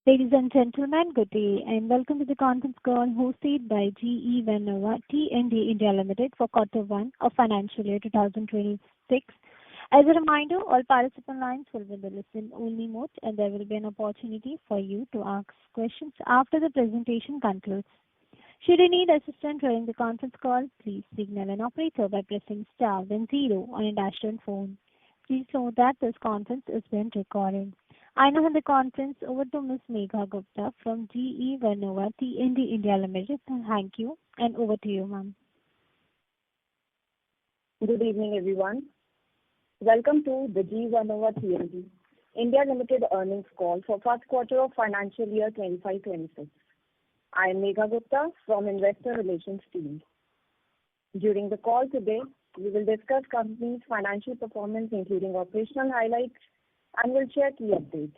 Ladies and gentlemen, good day, and welcome to the conference call hosted by GE Vernova T&D India Limited for Q1 of financial year 2026. As a reminder, all participant lines will be in the listen-only mode, and there will be an opportunity for you to ask questions after the presentation concludes. Should you need assistance during the conference call, please signal an operator by pressing star then 0 on your dashboard phone. Please note that this conference is being recorded. I now hand the conference over to Ms. Megha Gupta from GE Vernova T&D India Limited. Thank you, and over to you, ma'am. Good evening, everyone. Welcome to the GE Vernova T&D India Limited earnings call for first quarter of financial year 25-26. I am Megha Gupta from Investor Relations team. During the call today, we will discuss company's financial performance, including operational highlights, and will share key updates.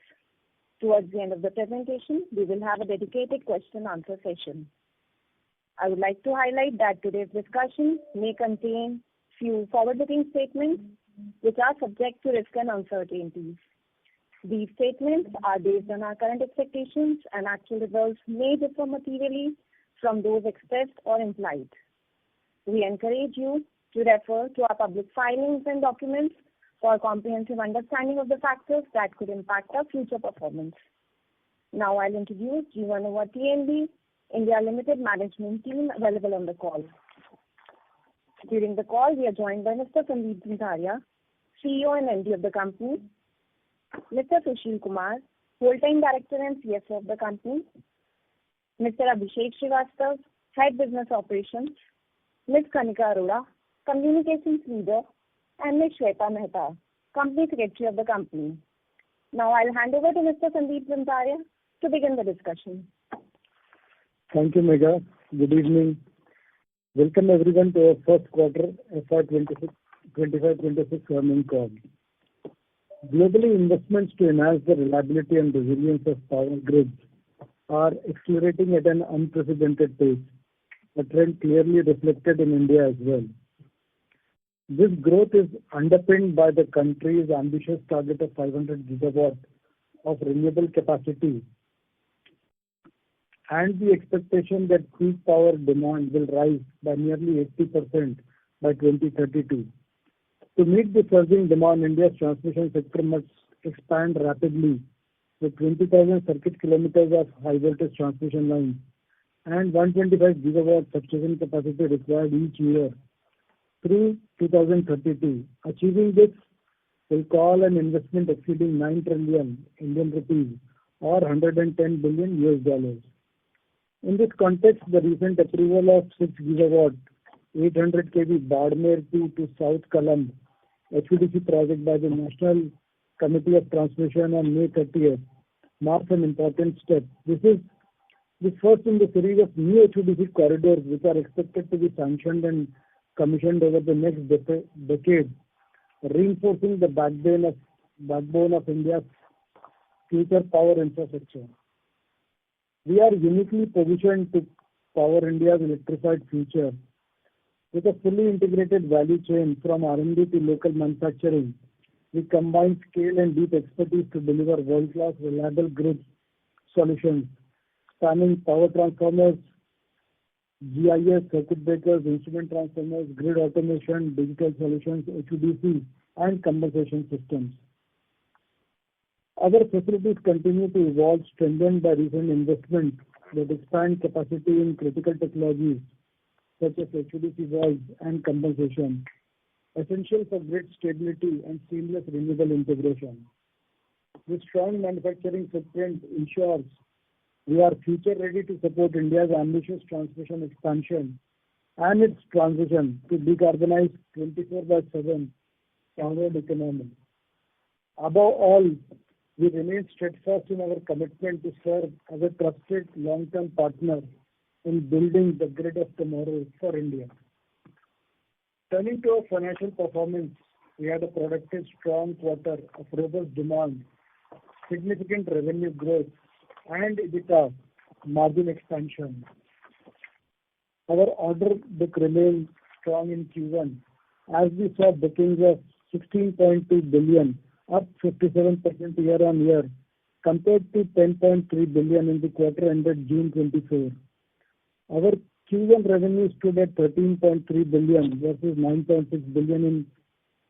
Towards the end of the presentation, we will have a dedicated question-answer session. I would like to highlight that today's discussion may contain few forward-looking statements which are subject to risk and uncertainties. These statements are based on our current expectations, and actual results may differ materially from those expressed or implied. We encourage you to refer to our public filings and documents for a comprehensive understanding of the factors that could impact our future performance. Now I'll introduce GE Vernova T&D India Limited management team available on the call. During the call, we are joined by Mr. Sandeep Zanzaria, CEO and MD of the company, Mr. Sushil Kumar, Whole-Time Director and CFO of the company, Mr. Abhishek Srivastava, Head Business Operations, Ms. Kanika Arora, Communications Leader, and Ms. Shweta Mehta, Company Secretary of the company. Now I'll hand over to Mr. Sandeep Zanzaria to begin the discussion. Thank you, Megha. Good evening. Welcome everyone to our first quarter FY2025-26 earnings call. Globally, investments to enhance the reliability and resilience of power grids are accelerating at an unprecedented pace, a trend clearly reflected in India as well. This growth is underpinned by the country's ambitious target of 500 gigawatts of renewable capacity and the expectation that peak power demand will rise by nearly 80% by 2032. To meet the surging demand, India's transmission sector must expand rapidly with 20,000 circuit kilometers of high-voltage transmission lines and 125 gigawatts substation capacity required each year through 2032. Achieving this will call an investment exceeding 9 trillion Indian rupees or $110 billion. In this context, the recent approval of 6 gigawatt 800 kV Badmer to South Kalamb HVDC project by the National Committee of Transmission on May 30th marks an important step. This is the first in the series of new HVDC corridors which are expected to be sanctioned and commissioned over the next decade, reinforcing the backbone of India's future power infrastructure. We are uniquely positioned to power India's electrified future. With a fully integrated value chain from R&D to local manufacturing, we combine scale and deep expertise to deliver world-class reliable grid solutions spanning power transformers, GIS, circuit breakers, instrument transformers, grid automation, digital solutions, HVDC, and compensation systems. Other facilities continue to evolve, strengthened by recent investment that expand capacity in critical technologies such as HVDC valves and compensation, essential for grid stability and seamless renewable integration. This strong manufacturing footprint ensures we are future ready to support India's ambitious transmission expansion and its transition to decarbonized 24/7 powered economy. Above all, we remain steadfast in our commitment to serve as a trusted long-term partner in building the grid of tomorrow for India. Turning to our financial performance, we had a productive, strong quarter of robust demand, significant revenue growth, and EBITDA margin expansion. Our order book remained strong in Q1 as we saw bookings of 16.2 billion, up 57% year-on-year, compared to 10.3 billion in the quarter ended June 24. Our Q1 revenue stood at 13.3 billion versus 9.6 billion in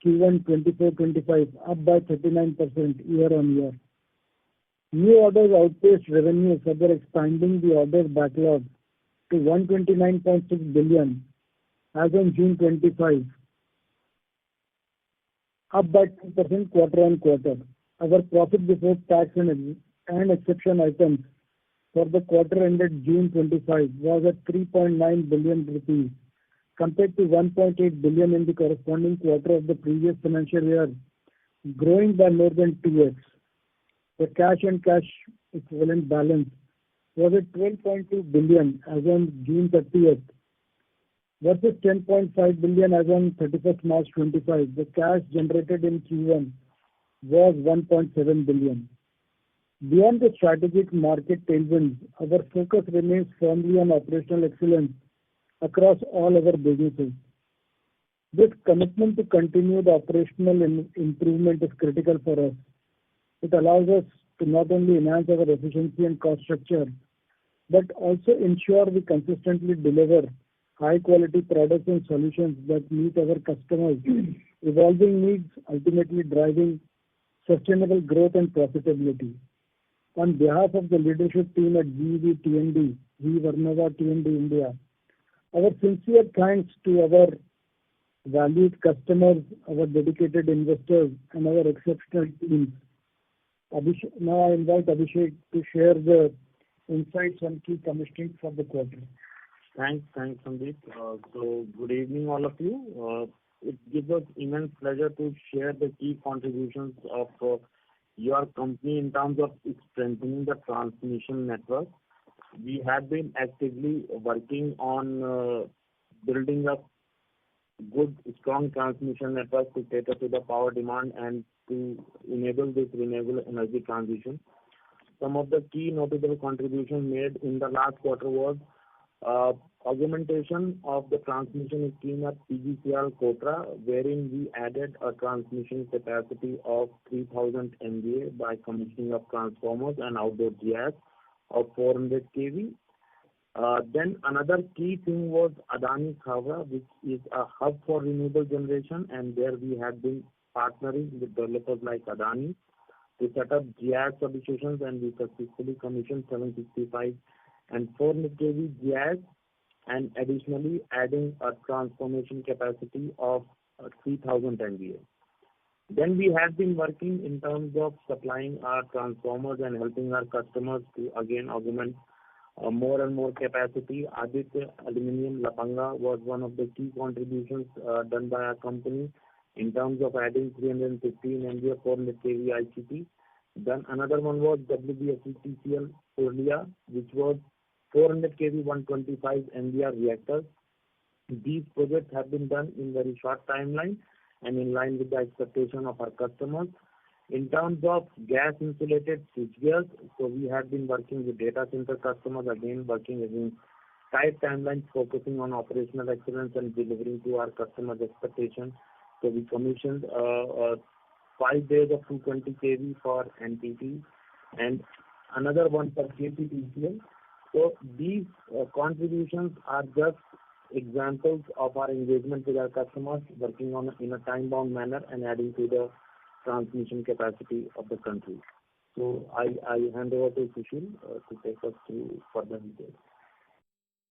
Q1 24-25, up by 39% year-on-year. New orders outpaced revenue, further expanding the order backlog to 129.6 billion as on June 25, up by 2% quarter-on-quarter. Our profit before tax and exception items for the quarter ended June 25 was at 3.9 billion rupees compared to 1.8 billion in the corresponding quarter of the previous financial year, growing by more than 2x. The cash and cash equivalent balance was at 12.2 billion as on June 30th versus 10.5 billion as on 31st March 25. The cash generated in Q1 was 1.7 billion. Beyond the strategic market tailwinds, our focus remains firmly on operational excellence across all our businesses. This commitment to continued operational improvement is critical for us. It allows us to not only enhance our efficiency and cost structure, but also ensure we consistently deliver high-quality products and solutions that meet our customers' evolving needs, ultimately driving sustainable growth and profitability. On behalf of the leadership team at GE T&D, Vernova T&D India, our sincere thanks to our valued customers, our dedicated investors, and our exceptional teams. Now I invite Abhishek to share the insights on key commissioning for the quarter. Thanks, Sandeep. So good evening, all of you. It gives us immense pleasure to share the key contributions of your company in terms of strengthening the transmission network. We have been actively working on building up good, strong transmission network to cater to the power demand and to enable this renewable energy transition. Some of the key notable contributions made in the last quarter was augmentation of the transmission scheme at PGCL Kotra, wherein we added a transmission capacity of 3000 MVA by commissioning of transformers and outdoor GIS of 400 kV. Then another key thing was Adani Khavda, which is a hub for renewable generation, and there we have been partnering with developers like Adani to set up GIS substations, and we successfully commissioned 765 and 400 kV GIS, and additionally adding a transformation capacity of 3000 MVA. Then we have been working in terms of supplying our transformers and helping our customers to again augment more and more capacity. Aditya Aluminium Lapanga was one of the key contributions done by our company in terms of adding 315 MVA 400 kV ICT. Then another one was WBSETCL Purlia, which was 400 kV 125 MVA reactors. These projects have been done in very short timeline and in line with the expectation of our customers. In terms of gas insulated switchgears, so we have been working with data center customers, again working within tight timelines, focusing on operational excellence and delivering to our customers' expectations. So we commissioned 5 days of 220 kV for NTT and another one for KPTCL. So these contributions are just examples of our engagement with our customers, working on in a time-bound manner and adding to the transmission capacity of the country. So I hand over to Sushil to take us through further details.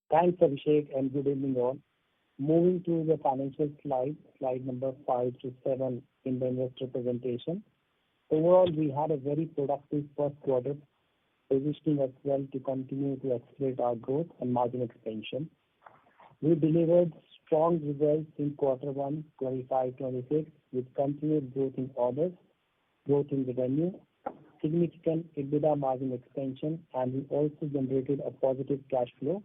Thanks, Abhishek, and good evening all. Moving to the financial slide number 5 to 7 in the investor presentation. Overall, we had a very productive first quarter, positioning us well to continue to accelerate our growth and margin expansion. We delivered strong results in quarter 1, 25-26, with continued growth in orders, growth in revenue, significant EBITDA margin expansion, and we also generated a positive cash flow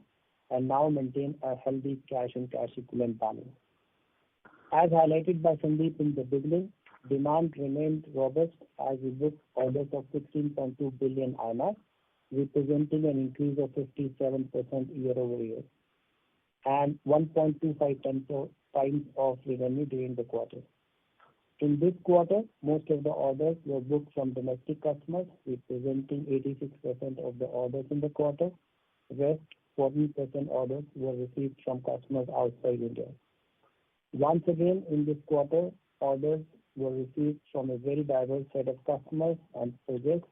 and now maintain a healthy cash and cash equivalent balance. As highlighted by Sandeep in the beginning, demand remained robust as we booked orders of 16.2 billion INR, representing an increase of 57% year-over-year and 1.25 times of revenue during the quarter. In this quarter, most of the orders were booked from domestic customers, representing 86% of the orders in the quarter. Rest 14% orders were received from customers outside India. Once again, in this quarter, orders were received from a very diverse set of customers and projects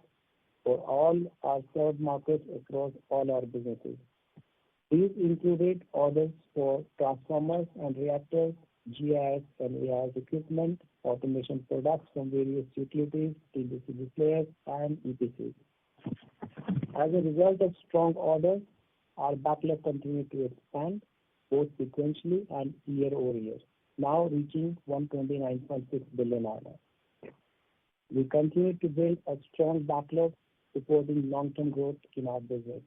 for all our served markets across all our businesses. These included orders for transformers and reactors, GIS and AIS equipment, automation products from various utilities, TBCB players, and EPCs. As a result of strong orders, our backlog continued to expand both sequentially and year-over-year, now reaching 129.6 billion. We continue to build a strong backlog supporting long-term growth in our business.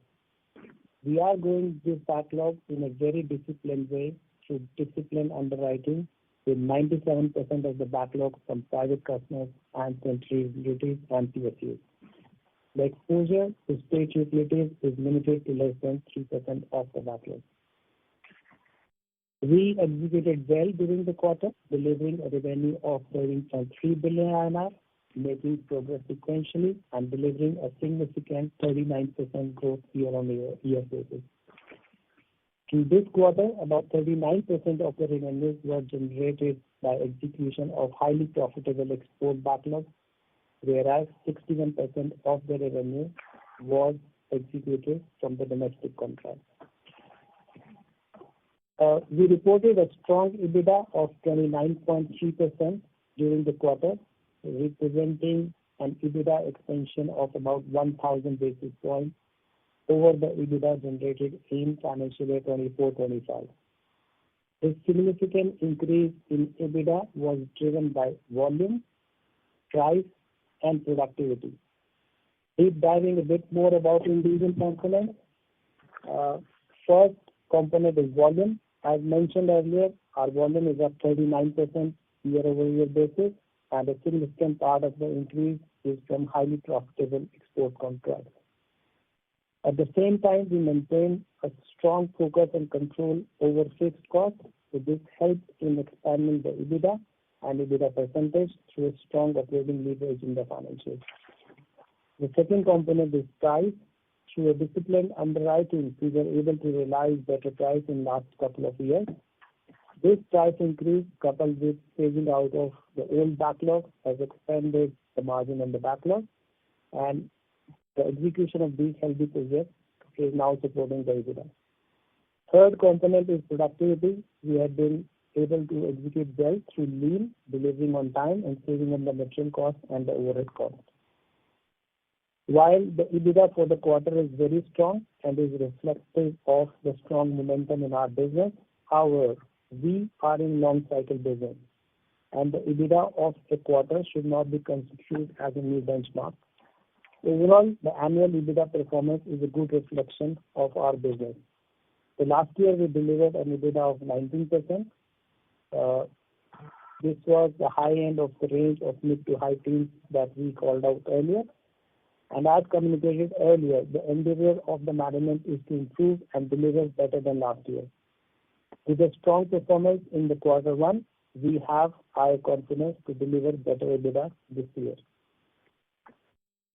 We are growing this backlog in a very disciplined way through disciplined underwriting, with 97% of the backlog from private customers and central utilities and PSUs. The exposure to state utilities is limited to less than 3% of the backlog. We executed well during the quarter, delivering a revenue of 13.3 billion INR, making progress sequentially and delivering a significant 39% growth year-on-year basis. In this quarter, about 39% of the revenues were generated by execution of highly profitable export backlog, whereas 61% of the revenue was executed from the domestic contracts. We reported a strong EBITDA of 29.3% during the quarter, representing an EBITDA expansion of about 1,000 basis points over the EBITDA generated in financial year 24-25. This significant increase in EBITDA was driven by volume, price, and productivity. Deep diving a bit more about individual components. First component is volume. As mentioned earlier, our volume is up 39% year-over-year basis, and a significant part of the increase is from highly profitable export contracts. At the same time, we maintain a strong focus and control over fixed costs, so this helped in expanding the EBITDA and EBITDA percentage through a strong operating leverage in the financials. The second component is price. Through a disciplined underwriting, we were able to realize better price in last couple of years. This price increase, coupled with phasing out of the old backlog, has expanded the margin on the backlog, and the execution of these healthy projects is now supporting the EBITDA. Third component is productivity. We have been able to execute well through lean, delivering on time, and saving on the material cost and the overhead cost. While the EBITDA for the quarter is very strong and is reflective of the strong momentum in our business, however, we are in long cycle business, and the EBITDA of a quarter should not be constituted as a new benchmark. Overall, the annual EBITDA performance is a good reflection of our business. So last year we delivered an EBITDA of 19%. This was the high end of the range of mid to high teens that we called out earlier. And as communicated earlier, the endeavor of the management is to improve and deliver better than last year. With a strong performance in the quarter one, we have high confidence to deliver better EBITDA this year.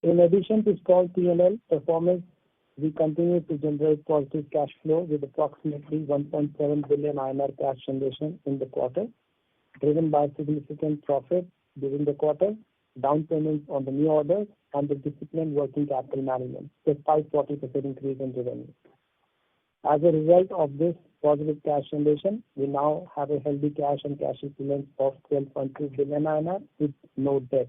In addition to strong P&L performance, we continue to generate positive cash flow with approximately 1.7 billion INR cash generation in the quarter, driven by significant profit during the quarter, down payments on the new orders, and the disciplined working capital management, despite 40% increase in revenue. As a result of this positive cash generation, we now have a healthy cash and cash equivalents of 12.2 billion with no debt.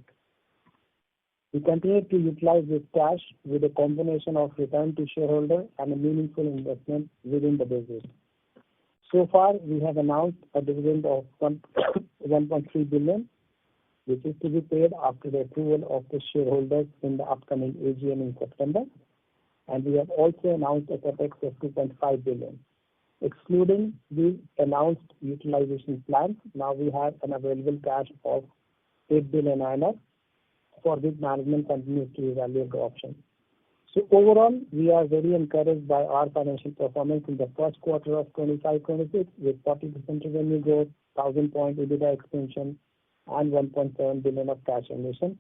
We continue to utilize this cash with a combination of return to shareholder and a meaningful investment within the business. So far, we have announced a dividend of 1.3 billion, which is to be paid after the approval of the shareholders in the upcoming AGM in September. And we have also announced a capex of 2.5 billion. Excluding the announced utilization plans, now we have an available cash of 8 billion INR, for which management continues to evaluate the option. So overall, we are very encouraged by our financial performance in the first quarter of 25-26, with 40% revenue growth, 1,000-point EBITDA expansion, and 1.7 billion of cash generation.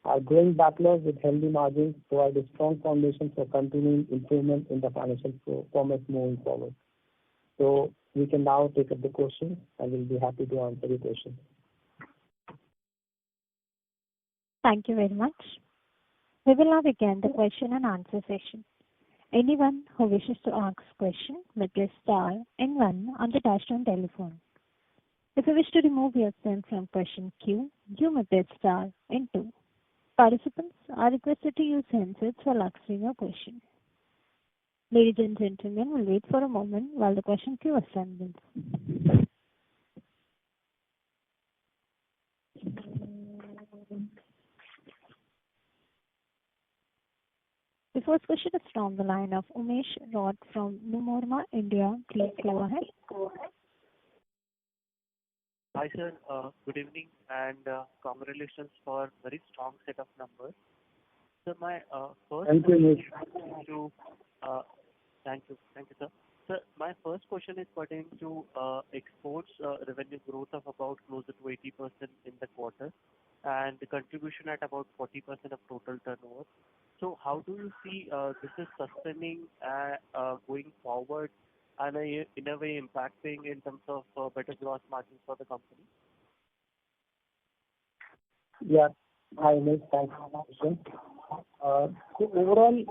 Our growing backlog with healthy margins provide a strong foundation for continuing improvement in the financial performance moving forward. So we can now take up the questions, and we'll be happy to answer your questions. Thank you very much. We will now begin the question and answer session. Anyone who wishes to ask question may press star and one on the touchtone telephone. If you wish to remove yourself from question queue, you may press star and two. Participants are requested to use handsets while asking a question. Ladies and gentlemen, we'll wait for a moment while the question queue assembles. The first question is from the line of Umesh Raut from Nomura, India. Please go ahead. Hi, sir. Good evening, and congratulations for very strong set of numbers. So my first Thank you, Umesh. Thank you, sir. Sir, my first question is pertaining to exports revenue growth of about closer to 80% in the quarter, and the contribution at about 40% of total turnover. So how do you see this is sustaining going forward, and in a way impacting in terms of better gross margins for the company? Yeah. Hi, Umesh. Thanks for the question. So overall,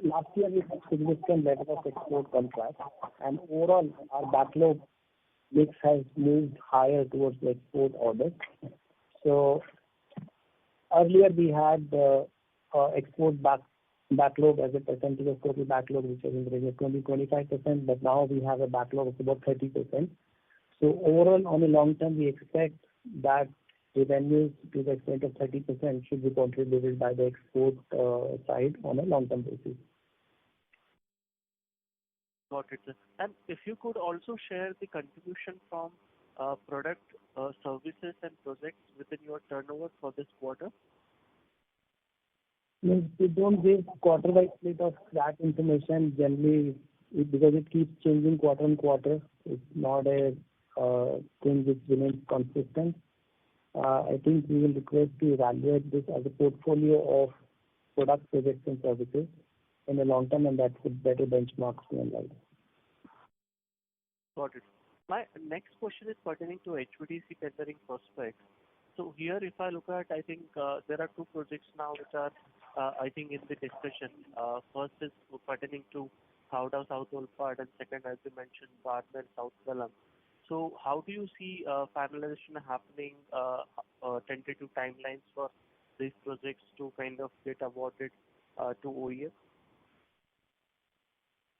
last year we had significant level of export contracts, and overall our backlog mix has moved higher towards the export orders. So earlier we had export backlog as a percentage of total backlog, which is in the range of 20-25%, but now we have a backlog of about 30%. So overall, on the long term, we expect that revenues to the extent of 30% should be contributed by the export side on a long-term basis. Got it, sir. And if you could also share the contribution from product, services and projects within your turnover for this quarter? Means we don't give quarter-wise split of that information generally because it keeps changing quarter on quarter. It's not a thing which remains consistent. I think we will request to evaluate this as a portfolio of product, projects and services in the long term, and that would better benchmark CNL. Got it. My next question is pertaining to HVDC tendering prospects. So here, if I look at, I think there are two projects now which are, I think, in the discussion. First is pertaining to Khavda South Olpad, and second, as you mentioned, Barmer South Galam. So how do you see finalization happening, tentative timelines for these projects to kind of get awarded to OEM?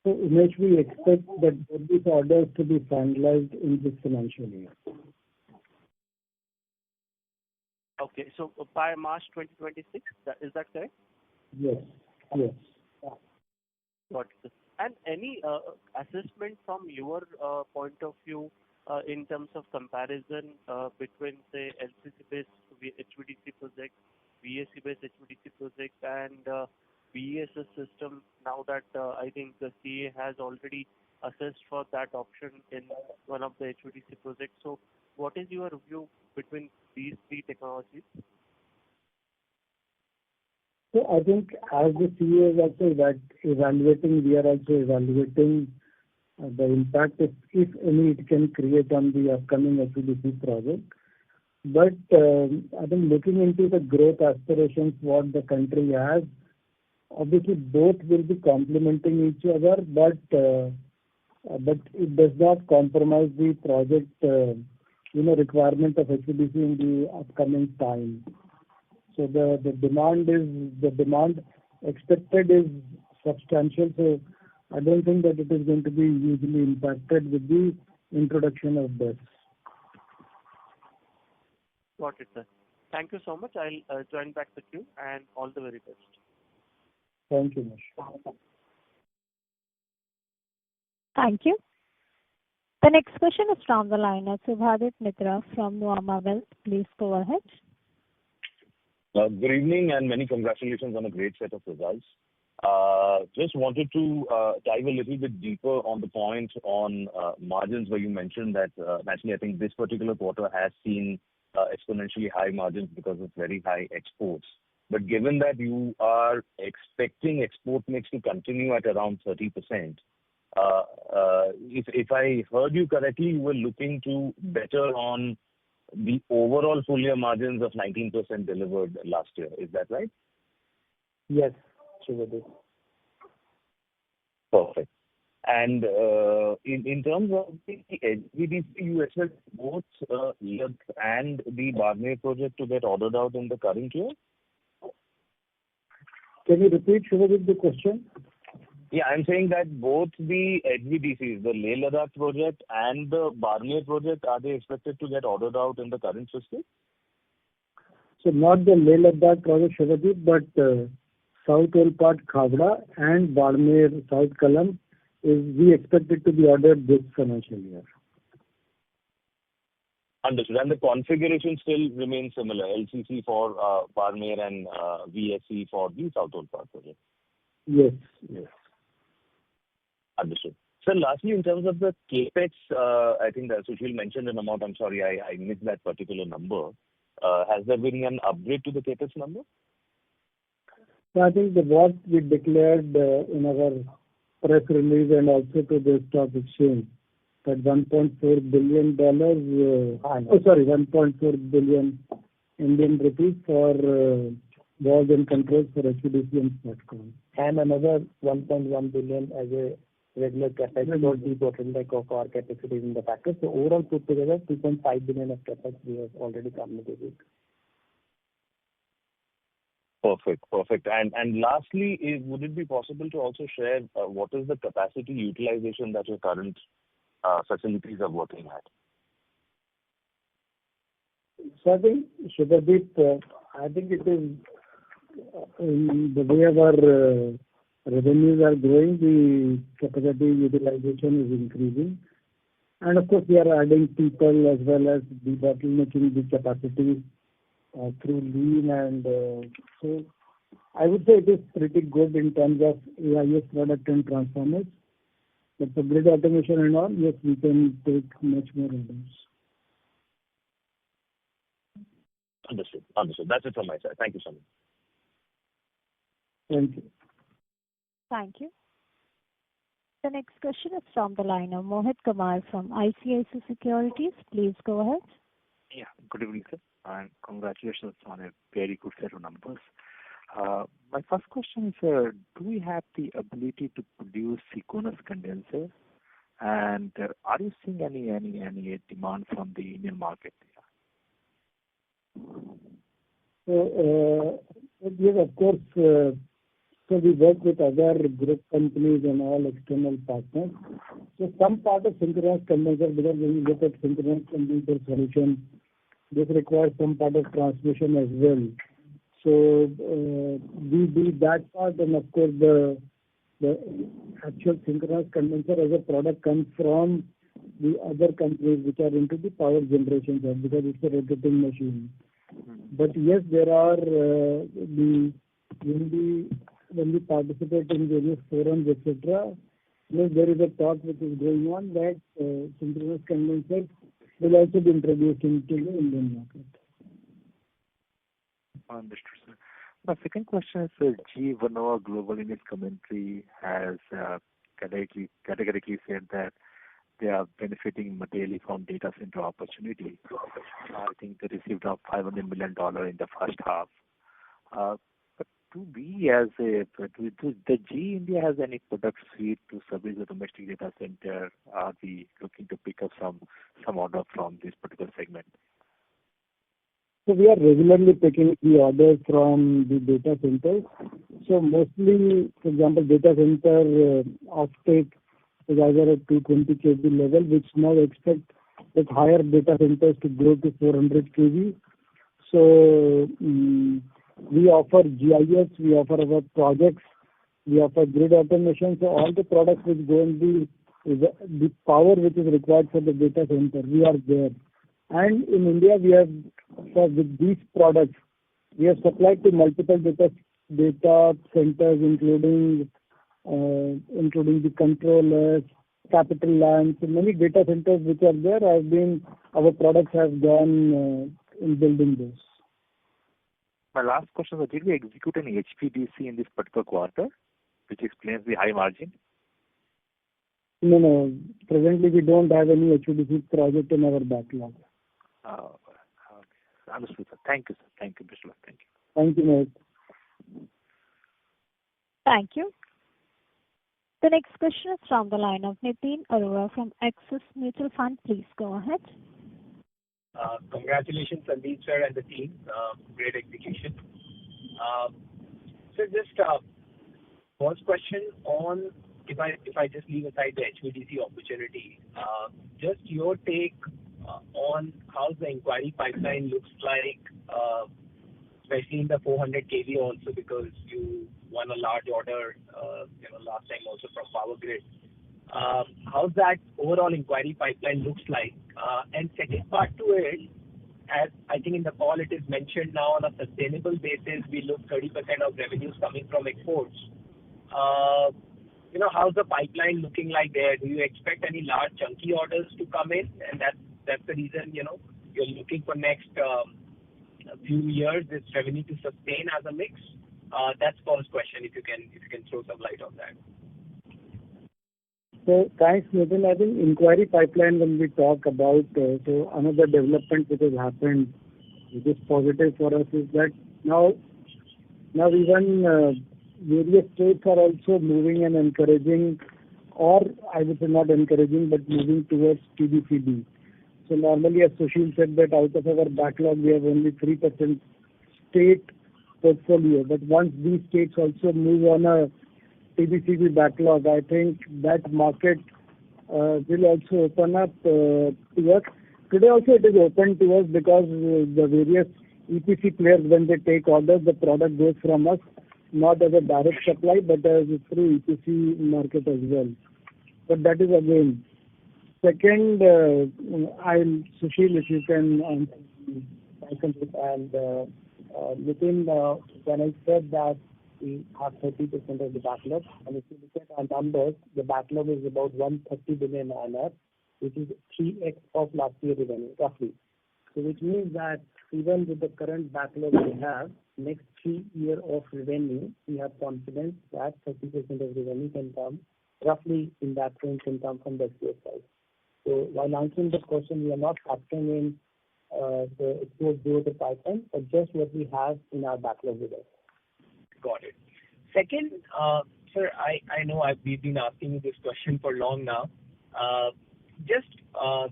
So, Umesh, we expect that these orders to be finalized in this financial year. Okay, so by March 2026, is that correct? Yes. Yes. Got it. And any assessment from your point of view in terms of comparison between, say, LCC-based HVDC projects, VSC-based HVDC projects, and BESS system, now that I think the CA has already assessed for that option in one of the HVDC projects. So what is your view between these three technologies? So I think as the CA is also evaluating, we are also evaluating the impact, if any, it can create on the upcoming HVDC project. But I think looking into the growth aspirations, what the country has, obviously both will be complementing each other, but it does not compromise the project, requirement of HVDC in the upcoming time. So the demand expected is substantial. So I don't think that it is going to be hugely impacted with the introduction of this. Got it, sir. Thank you so much. I'll join back the queue, and all the very best. Thank you, Umesh. Thank you. The next question is from the line of Subhadip Mitra from Nuvama Wealth. Please go ahead. Good evening, and many congratulations on a great set of results. Just wanted to dive a little bit deeper on the point on margins, where you mentioned that naturally, I think this particular quarter has seen exponentially high margins because of very high exports. But given that you are expecting export mix to continue at around 30%, if I heard you correctly, you were looking to better on the overall full year margins of 19% delivered last year. Is that right? Yes, Shubhadeep. Perfect. And in terms of the HVDC, you expect both Leh and the Barmer project to get ordered out in the current year? Can you repeat, Shubhadeep, the question? Yeah, I'm saying that both the HVDCs, the Leh Ladakh project and the Barmer project, are they expected to get ordered out in the current fiscal? So not the Leh Ladakh project, Shubhadeep, but South Olpat Khavda and Barmer South Kalam we expect it to be ordered this financial year. Understood. And the configuration still remains similar, LCC for Barmer and VSC for the South Olpat project? Yes, yes. Understood. So lastly, in terms of the capex, I think that Sushil mentioned an amount. I'm sorry, I missed that particular number. Has there been an upgrade to the capex number? So I think what we declared in our press release and also to the stock exchange, that $1.4 billion, 1.4 billion Indian rupees for walls and controls for HVDC and STATCOM. And another 1.1 billion as a regular capex for debottleneck of our capacities in the factory. So overall put together, 2.5 billion of capex we have already communicated. Perfect. And lastly, would it be possible to also share what is the capacity utilization that your current facilities are working at? So I think, Shubhadeep, I think it is the way our revenues are growing, the capacity utilization is increasing. And of course, we are adding people as well as debottlenecking the capacity through lean, and so I would say it is pretty good in terms of AIS product and transformers. But for grid automation and all, yes, we can take much more orders. Understood. That's it from my side. Thank you so much. Thank you. Thank you. The next question is from the line of Mohit Kumar from ICICI Securities. Please go ahead. Yeah, good evening, sir, and congratulations on a very good set of numbers. My first question is, do we have the ability to produce synchronous condensers? And are you seeing any demand from the Indian market? So, yes, of course, so we work with other group companies and all external partners. So some part of synchronous condenser, because when you look at synchronous condenser solution, this requires some part of transmission as well. So we do that part, and of course the actual synchronous condenser as a product comes from the other companies which are into the power generation side, because it's a rotating machine. But yes, there are when we participate in various forums, etc., yes, there is a talk which is going on that synchronous condensers will also be introduced into the Indian market. Understood, sir. My second question is, GE Vernova Global in its commentary has categorically said that they are benefiting materially from data center opportunity. I think they received up $500 million in the first half. But do the GE India has any product suite to service the domestic data center? Are we looking to pick up some order from this particular segment? So we are regularly picking the orders from the data centers. So mostly, for example, data center offtake is either at 220 kV level, which now expect that higher data centers to grow to 400 kV. So we offer GIS, we offer our projects, we offer grid automation. So all the products which go in the power which is required for the data center, we are there. And in India, we have, with these products, we have supplied to multiple data centers, including the controllers, capital lands. So many data centers which are there our products have gone in building those. My last question was, did we execute any HVDC in this particular quarter, which explains the high margin? No. Presently, we don't have any HVDC project in our backlog. Okay. Understood, sir. Thank you, sir. Thank you, Mr. Thank you. Thank you, Mohit. Thank you. The next question is from the line of Nitin Arora from Axis Mutual Fund. Please go ahead. Congratulations, Sandeep sir and the team. Great execution. So just first question on, if I just leave aside the HVDC opportunity, just your take on how the inquiry pipeline looks like, especially in the 400 kV also, because you won a large order, last time also from Power Grid. How's that overall inquiry pipeline looks like? And second part to it, as I think in the call it is mentioned now on a sustainable basis, we look 30% of revenues coming from exports. How's the pipeline looking like there? Do you expect any large chunky orders to come in? And that's the reason, you're looking for next few years this revenue to sustain as a mix? That's first question, if you can throw some light on that. So thanks, Nitin. I think inquiry pipeline, when we talk about, so another development which has happened, which is positive for us, is that now even various states are also moving and encouraging, or I would say not encouraging, but moving towards TBCB. So normally, as Sushil said, that out of our backlog, we have only 3% state portfolio. But once these states also move on a TBCB backlog, I think that market will also open up to us. Today also it is open to us because the various EPC players, when they take orders, the product goes from us, not as a direct supply, but as through EPC market as well. But that is again. Second, Sushil, if you can second it. And Nitin, when I said that we have 30% of the backlog, and if you look at our numbers, the backlog is about 130 billion INR, which is 3x of last year's revenue, roughly. So which means that even with the current backlog we have, next 3 years of revenue, we have confidence that 30% of revenue can come, roughly in that range, can come from the export side. So while answering this question, we are not factoring in the export growth of pipeline, but just what we have in our backlog with us. Got it. Second, sir, I know we've been asking you this question for long now. Just,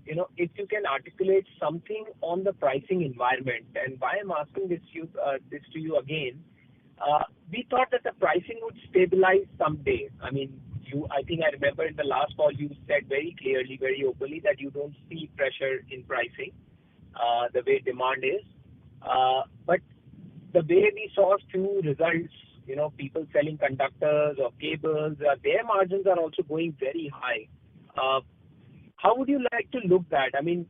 if you can articulate something on the pricing environment, and why I'm asking this to you again, we thought that the pricing would stabilize someday. I mean, I think I remember in the last call you said very clearly, very openly that you don't see pressure in pricing, the way demand is. But the way we saw few results, people selling conductors or cables, their margins are also going very high. How would you like to look that? I mean,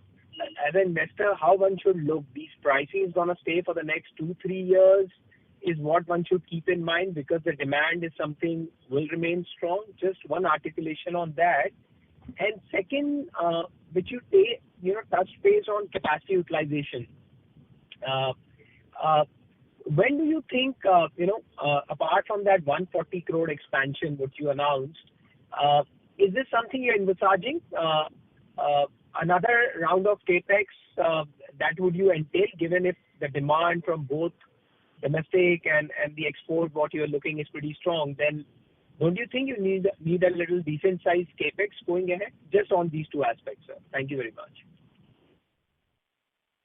as an investor, how one should look? These pricing is going to stay for the next 2-3 years is what one should keep in mind, because the demand is something will remain strong. Just one articulation on that. And second, which you touch base on capacity utilization. When do you think, apart from that 140 crore expansion which you announced, is this something you're envisaging? Another round of capex that would you entail, given if the demand from both domestic and the export, what you're looking is pretty strong, then don't you think you need a little decent sized capex going ahead? Just on these two aspects, sir. Thank you very much.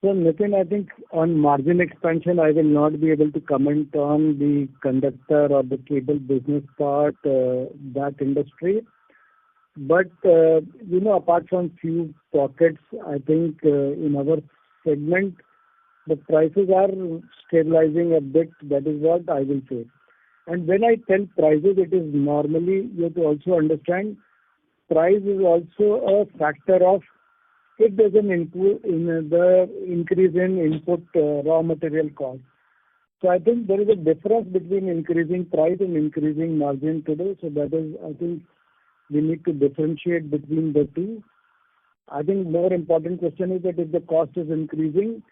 So Nitin, I think on margin expansion, I will not be able to comment on the conductor or the cable business part, that industry. But, apart from few pockets, I think in our segment, the prices are stabilizing a bit. That is what I will say. And when I tell prices, it is normally, you have to also understand, price is also a factor of it doesn't include in the increase in input raw material cost. So I think there is a difference between increasing price and increasing margin today. So that is, I think, we need to differentiate between the two. I think more important question is that if the cost is increasing,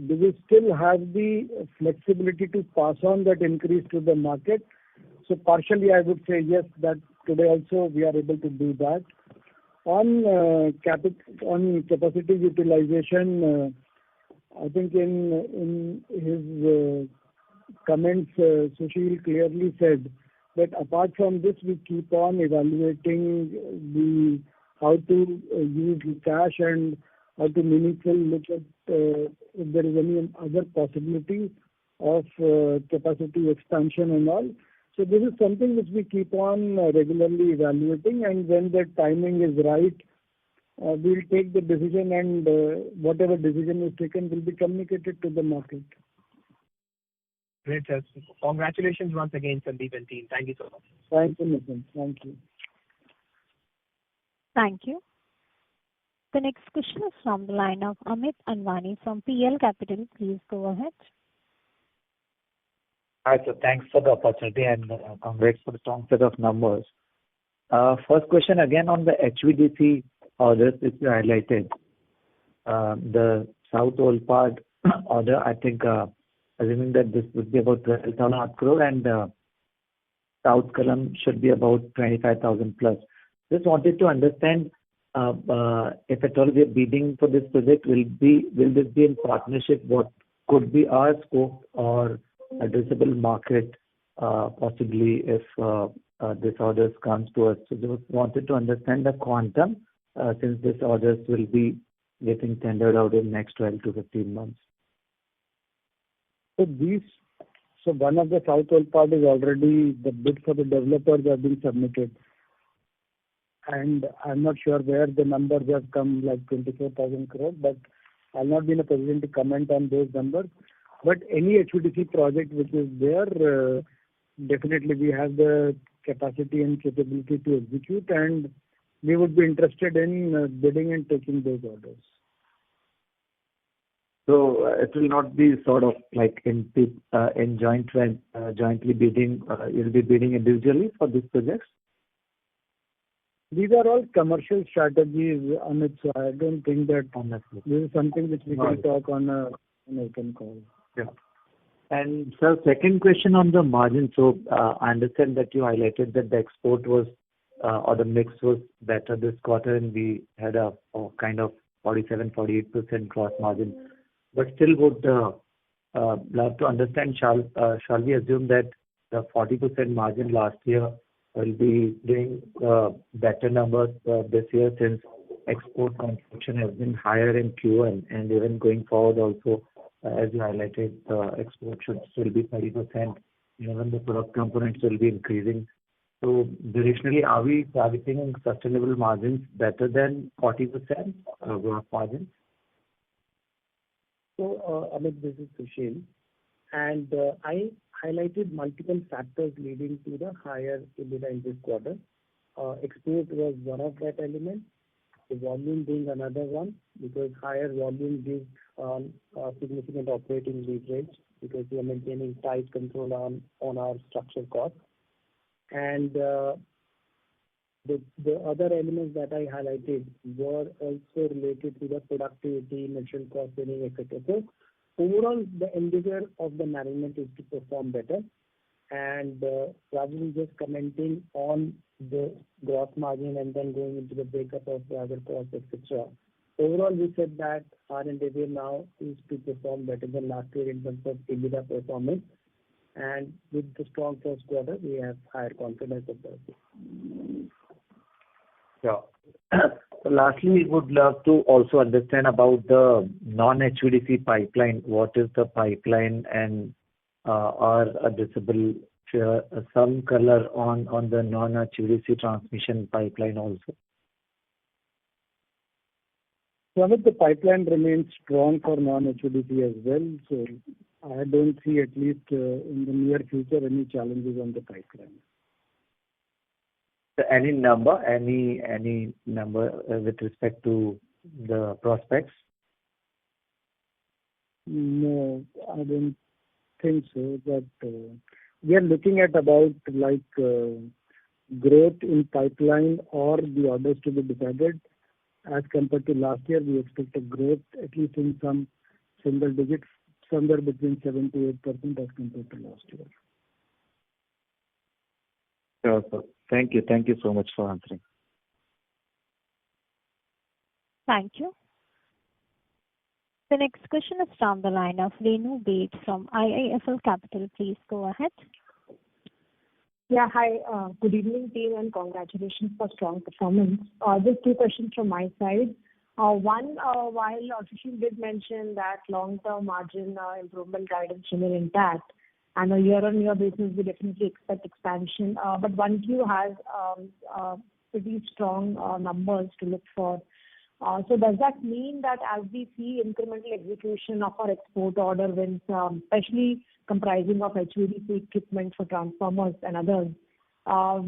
do we still have the flexibility to pass on that increase to the market? So partially, I would say yes, that today also we are able to do that. On capacity utilization, I think in his comments, Sushil clearly said that apart from this, we keep on evaluating how to use the cash and how to meaningfully look at if there is any other possibility of capacity expansion and all. So this is something which we keep on regularly evaluating, and when the timing is right, we'll take the decision, and whatever decision is taken will be communicated to the market. Great, sir. Congratulations once again, Sandeep and team. Thank you so much. Thank you, Nitin. Thank you. Thank you. The next question is from the line of Amit Anwani from PL Capital. Please go ahead. Hi, sir. Thanks for the opportunity and congrats for the strong set of numbers. First question again on the HVDC orders which you highlighted. The South Olpad order, I think, assuming that this would be about 12,000 crore and South Kalam should be about 25,000 plus. Just wanted to understand if at all we are bidding for this project, will this be in partnership? What could be our scope or addressable market, possibly if this orders comes to us? So just wanted to understand the quantum since this orders will be getting tendered out in next 12 to 15 months. So one of the South Olpad is already, the bid for the developers have been submitted. And I'm not sure where the numbers have come, like 24,000 crore, but I'll not be in a position to comment on those numbers. But any HVDC project which is there, definitely we have the capacity and capability to execute, and we would be interested in bidding and taking those orders. So it will not be sort of like in jointly bidding. You'll be bidding individually for these projects. These are all commercial strategies, Amit. So I don't think that this is something which we can talk on an open call. Yeah. And sir, second question on the margin. So I understand that you highlighted that the export was or the mix was better this quarter, and we had a kind of 47-48% gross margin. But still would love to understand, shall we assume that the 40% margin last year will be doing better numbers this year, since export contribution has been higher in Q1, and even going forward also, as you highlighted, export should still be 30%, even the product components will be increasing. So directionally, are we targeting sustainable margins better than 40% gross margins? So, Amit, this is Sushil, and I highlighted multiple factors leading to the higher EBITDA in this quarter. Export was one of that element, the volume being another one, because higher volume gives significant operating leverage because we are maintaining tight control on our structural costs. And the other elements that I highlighted were also related to the productivity, material cost saving, etc. So overall, the endeavor of the management is to perform better. And rather than just commenting on the gross margin and then going into the breakup of the other costs, etc., overall we said that our endeavor now is to perform better than last year in terms of EBITDA performance. And with the strong first quarter, we have higher confidence of that. Yeah. So lastly, would love to also understand about the non-HVDC pipeline. What is the pipeline, and are addressable some color on the non-HVDC transmission pipeline also? So the pipeline remains strong for non-HVDC as well. So I don't see, at least in the near future, any challenges on the pipeline. Any number with respect to the prospects? No, I don't think so. But we are looking at about growth in pipeline or the orders to be decided. As compared to last year, we expect a growth at least in some single digits, somewhere between 7 to 8% as compared to last year. Sure, sir. Thank you. Thank you so much for answering. Thank you. The next question is from the line of Renu Baid from IIFL Capital. Please go ahead. Yeah, hi. Good evening, team, and congratulations for strong performance. Just two questions from my side. One, while Sushil did mention that long-term margin improvement guidance remain intact, and a year-on-year basis, we definitely expect expansion. But 1Q has pretty strong numbers to look for. So does that mean that as we see incremental execution of our export order wins, especially comprising of HVDC equipment for transformers and others,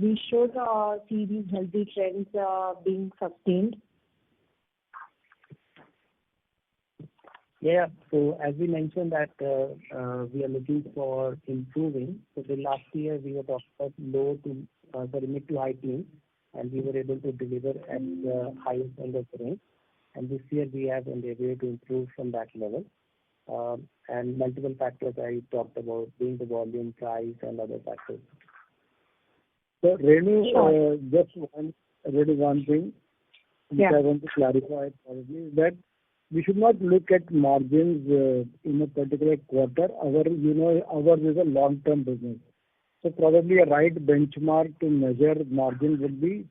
we should see these healthy trends being sustained? Yeah. So as we mentioned that we are looking for improving. So the last year we were talking about mid to high teens, and we were able to deliver at the highest end of the range. And this year we have endeavored to improve from that level. And multiple factors I talked about, being the volume, price, and other factors. So Renu, just one thing which I want to clarify probably, that we should not look at margins in a particular quarter. Ours is a long-term business. So probably a right benchmark to measure margin would be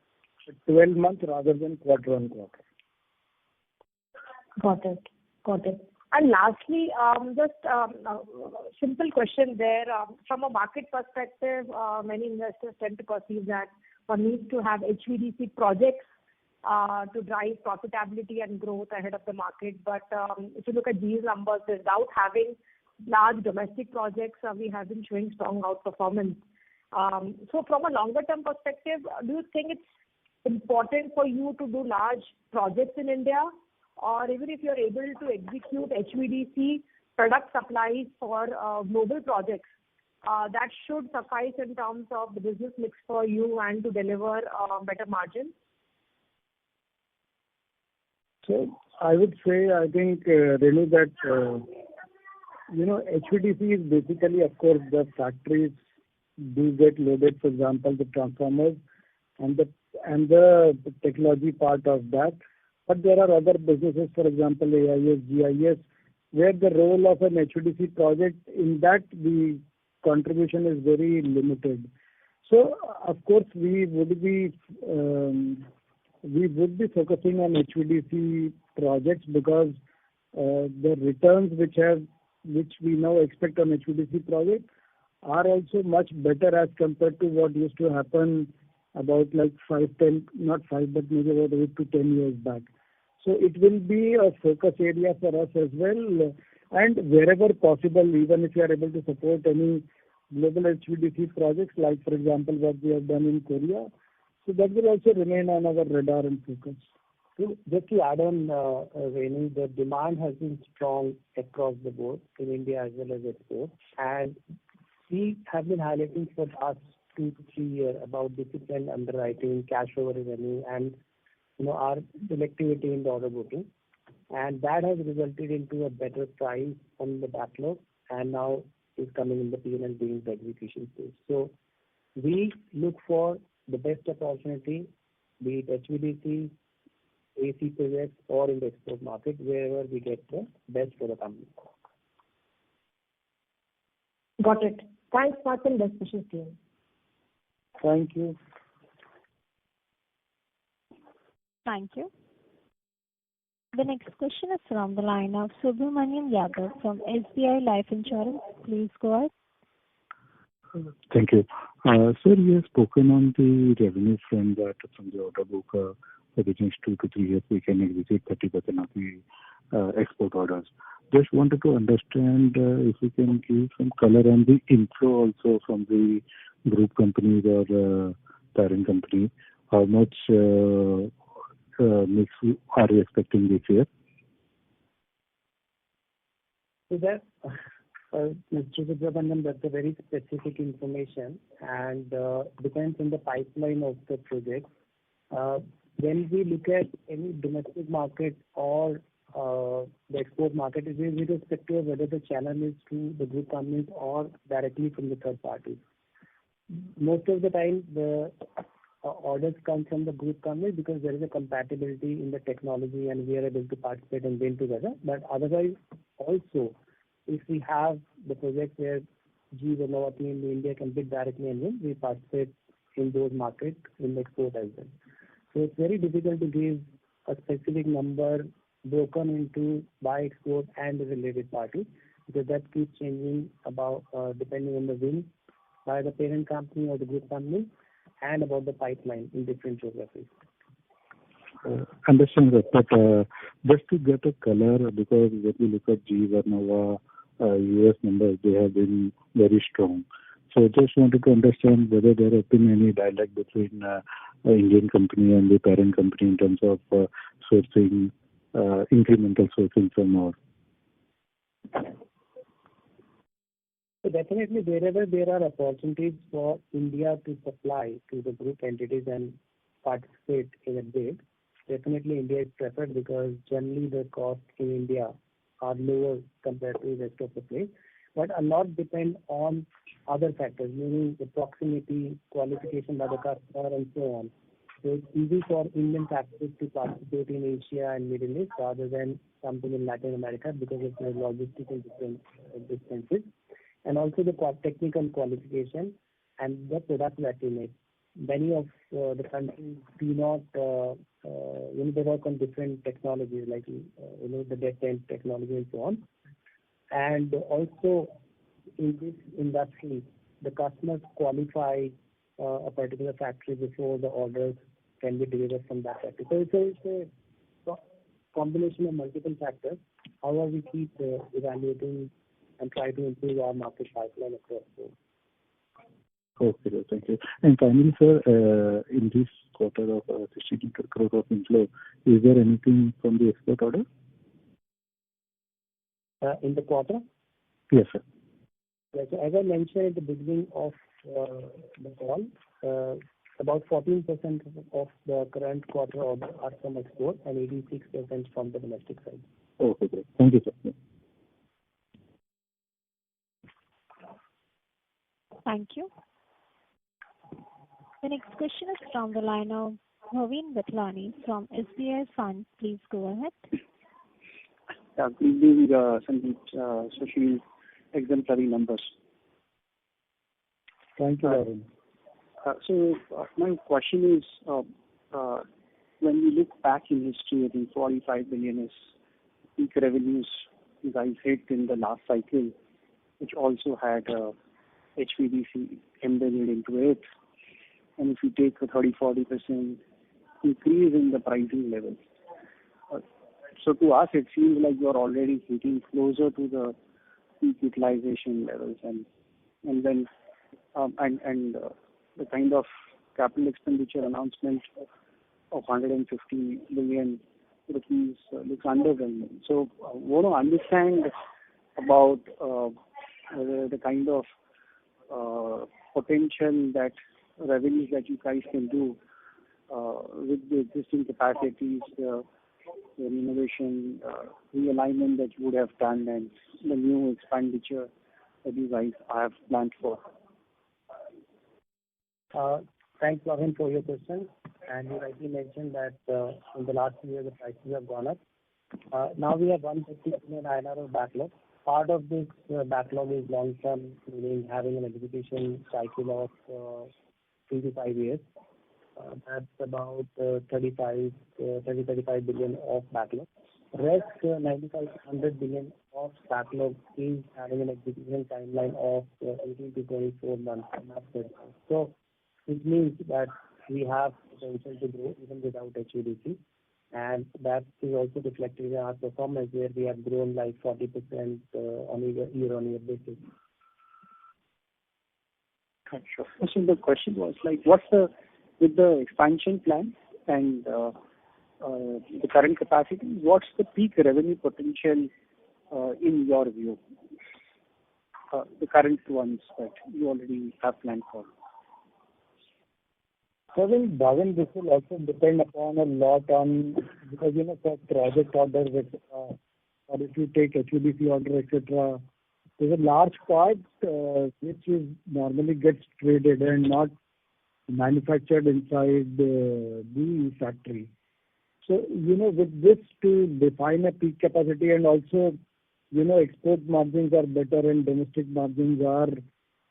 12 months rather than quarter on quarter. Got it. And lastly, just a simple question there. From a market perspective, many investors tend to perceive that one needs to have HVDC projects to drive profitability and growth ahead of the market. But if you look at these numbers, without having large domestic projects, we have been showing strong outperformance. So from a longer term perspective, do you think it's important for you to do large projects in India? Or even if you're able to execute HVDC product supplies for global projects, that should suffice in terms of the business mix for you and to deliver better margins? So I would say, I think, Renu, that, HVDC is basically, of course, the factories do get loaded, for example, the transformers and the technology part of that. But there are other businesses, for example, AIS, GIS, where the role of an HVDC project, in that the contribution is very limited. So, of course, we would be focusing on HVDC projects because the returns which we now expect on HVDC projects are also much better as compared to what used to happen about like 8 to 10 years back. So it will be a focus area for us as well. And wherever possible, even if you are able to support any global HVDC projects, like for example what we have done in Korea, so that will also remain on our radar and focus. So just to add on, Renu, the demand has been strong across the board in India as well as export. And we have been highlighting for the past 2 to 3 years about disciplined underwriting, cash over revenue, and our selectivity in the order booking. And that has resulted into a better price on the backlog, and now is coming in the P&L being the execution stage. So we look for the best opportunity, be it HVDC, AC projects, or in the export market, wherever we get the best for the company. Got it. Thanks, Martin. Best wishes to you. Thank you. Thank you. The next question is from the line of Subramaniam Yadav from SBI Life Insurance. Please go ahead. Thank you. Sir, you have spoken on the revenue front that from the order book, for the next 2 to 3 years, we can execute 30% of the export orders. Just wanted to understand if you can give some color on the inflow also from the group companies or parent company. How much mix are you expecting this year? So that, Mr. Subramaniam, that's a very specific information and depends on the pipeline of the project. When we look at any domestic market or the export market is irrespective of whether the channel is to the group companies or directly from the third parties. Most of the time, the orders come from the group company because there is a compatibility in the technology and we are able to participate and win together. But otherwise, also, if we have the project where GE Vernova T&D in India can bid directly and win, we participate in those markets in the export as well. So it's very difficult to give a specific number broken into by export and the related party because that keeps changing about depending on the win by the parent company or the group company and about the pipeline in different geographies. Understand that, but just to get a color, because when we look at GE Vernova US numbers, they have been very strong. So just wanted to understand whether there has been any dialogue between Indian company and the parent company in terms of sourcing, incremental sourcing from more. So definitely wherever there are opportunities for India to supply to the group entities and participate in a bid, definitely India is preferred because generally the cost in India are lower compared to the rest of the place. But a lot depend on other factors, meaning the proximity, qualification by the customer and so on. So it's easy for Indian factories to participate in Asia and Middle East rather than something in Latin America because of the logistical distances. And also the technical qualification and the product that we make. Many of the countries do not, they work on different technologies like, the dead end technology and so on. And also in this industry, the customers qualify a particular factory before the orders can be delivered from that factory. So it's a combination of multiple factors. However, we keep evaluating and try to improve our market pipeline across board. Okay, sir, thank you. And finally, sir, in this quarter of 16 crore of inflow, is there anything from the export order? In the quarter? Yes, sir. Yes, so as I mentioned at the beginning of the call, about 14% of the current quarter order are from export and 86% from the domestic side. Okay, great. Thank you, sir. Thank you. The next question is from the line of Bhavin Vitlani from SBI Fund. Please go ahead. Yeah, good evening, Sandeep, Sushil, exemplary numbers. Thank you, Bhavin. So my question is, when we look back in history, I think 45 billion is peak revenues you guys hit in the last cycle, which also had HVDC embedded into it. And if you take a 30-40% increase in the pricing levels, so to us it seems like you're already hitting closer to the peak utilization levels, and then the kind of capital expenditure announcement of 150 billion rupees looks underwhelming. So I want to understand about the kind of potential that revenues that you guys can do with the existing capacities, the innovation, realignment that you would have done, and the new expenditure that you guys have planned for. Thanks, Bhavin, for your question. And you rightly mentioned that in the last year the prices have gone up. Now we have 150 billion INR of backlog. Part of this backlog is long-term, meaning having an execution cycle of 3 to 5 years. That's about 35 billion of backlog. Rest 95 to 100 billion of backlog is having an execution timeline of 18 to 24 months. So it means that we have potential to grow even without HVDC. And that is also reflected in our performance where we have grown like 40% on a year-on-year basis. Sure. So the question was like, with the expansion plan and the current capacity, what's the peak revenue potential in your view? The current ones that you already have planned for. So I think, Bhavin, this will also depend upon a lot on, because, for project orders, etc., or if you take HVDC order, etc., there's a large part which is normally gets traded and not manufactured inside the factory. So, with this to define a peak capacity, and also, export margins are better and domestic margins are,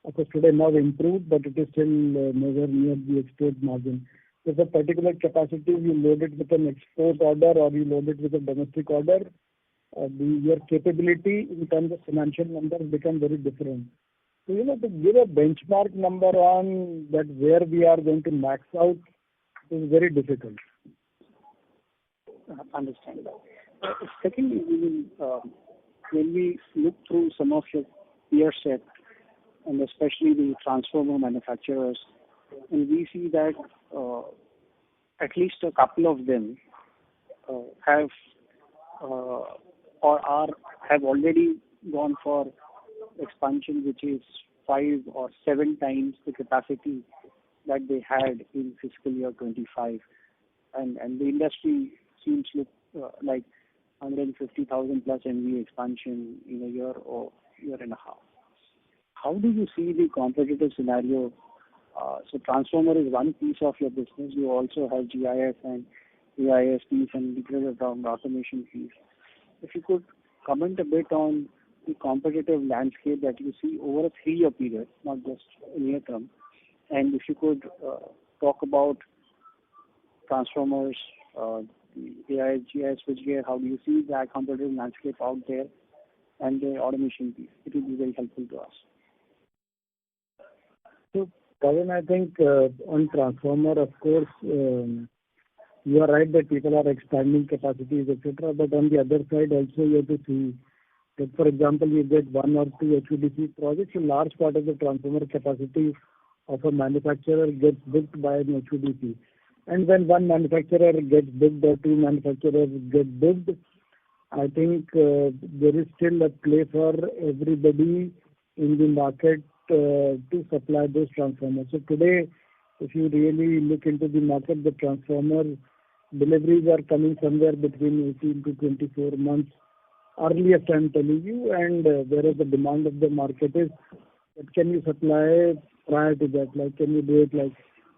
of course, today now improved, but it is still nowhere near the export margin. So if a particular capacity, you load it with an export order or you load it with a domestic order, your capability in terms of financial numbers become very different. So, to give a benchmark number on that where we are going to max out is very difficult. Understand that. Secondly, when we look through some of your peer set, and especially the transformer manufacturers, and we see that at least a couple of them have already gone for expansion, which is 5 or 7 times the capacity that they had in fiscal year 25, and the industry seems to look like 150,000 plus MVA expansion in a year or year and a half. How do you see the competitive scenario? So transformer is one piece of your business. You also have GIS and AIS piece and integrated automation piece. If you could comment a bit on the competitive landscape that you see over a 3-year period, not just near term, and if you could talk about transformers, the AIS, GIS, switchgear, how do you see that competitive landscape out there, and the automation piece? It will be very helpful to us. So, Kevin, I think on transformer, of course, you are right that people are expanding capacities, etc. But on the other side, also you have to see that, for example, you get 1 or 2 HVDC projects, a large part of the transformer capacity of a manufacturer gets booked by an HVDC. And when one manufacturer gets booked or 2 manufacturers get booked, I think there is still a place for everybody in the market to supply those transformers. So today, if you really look into the market, the transformer deliveries are coming somewhere between 18 to 24 months earliest, I'm telling you, and whereas the demand of the market is, that can you supply prior to that? Like, can you do it like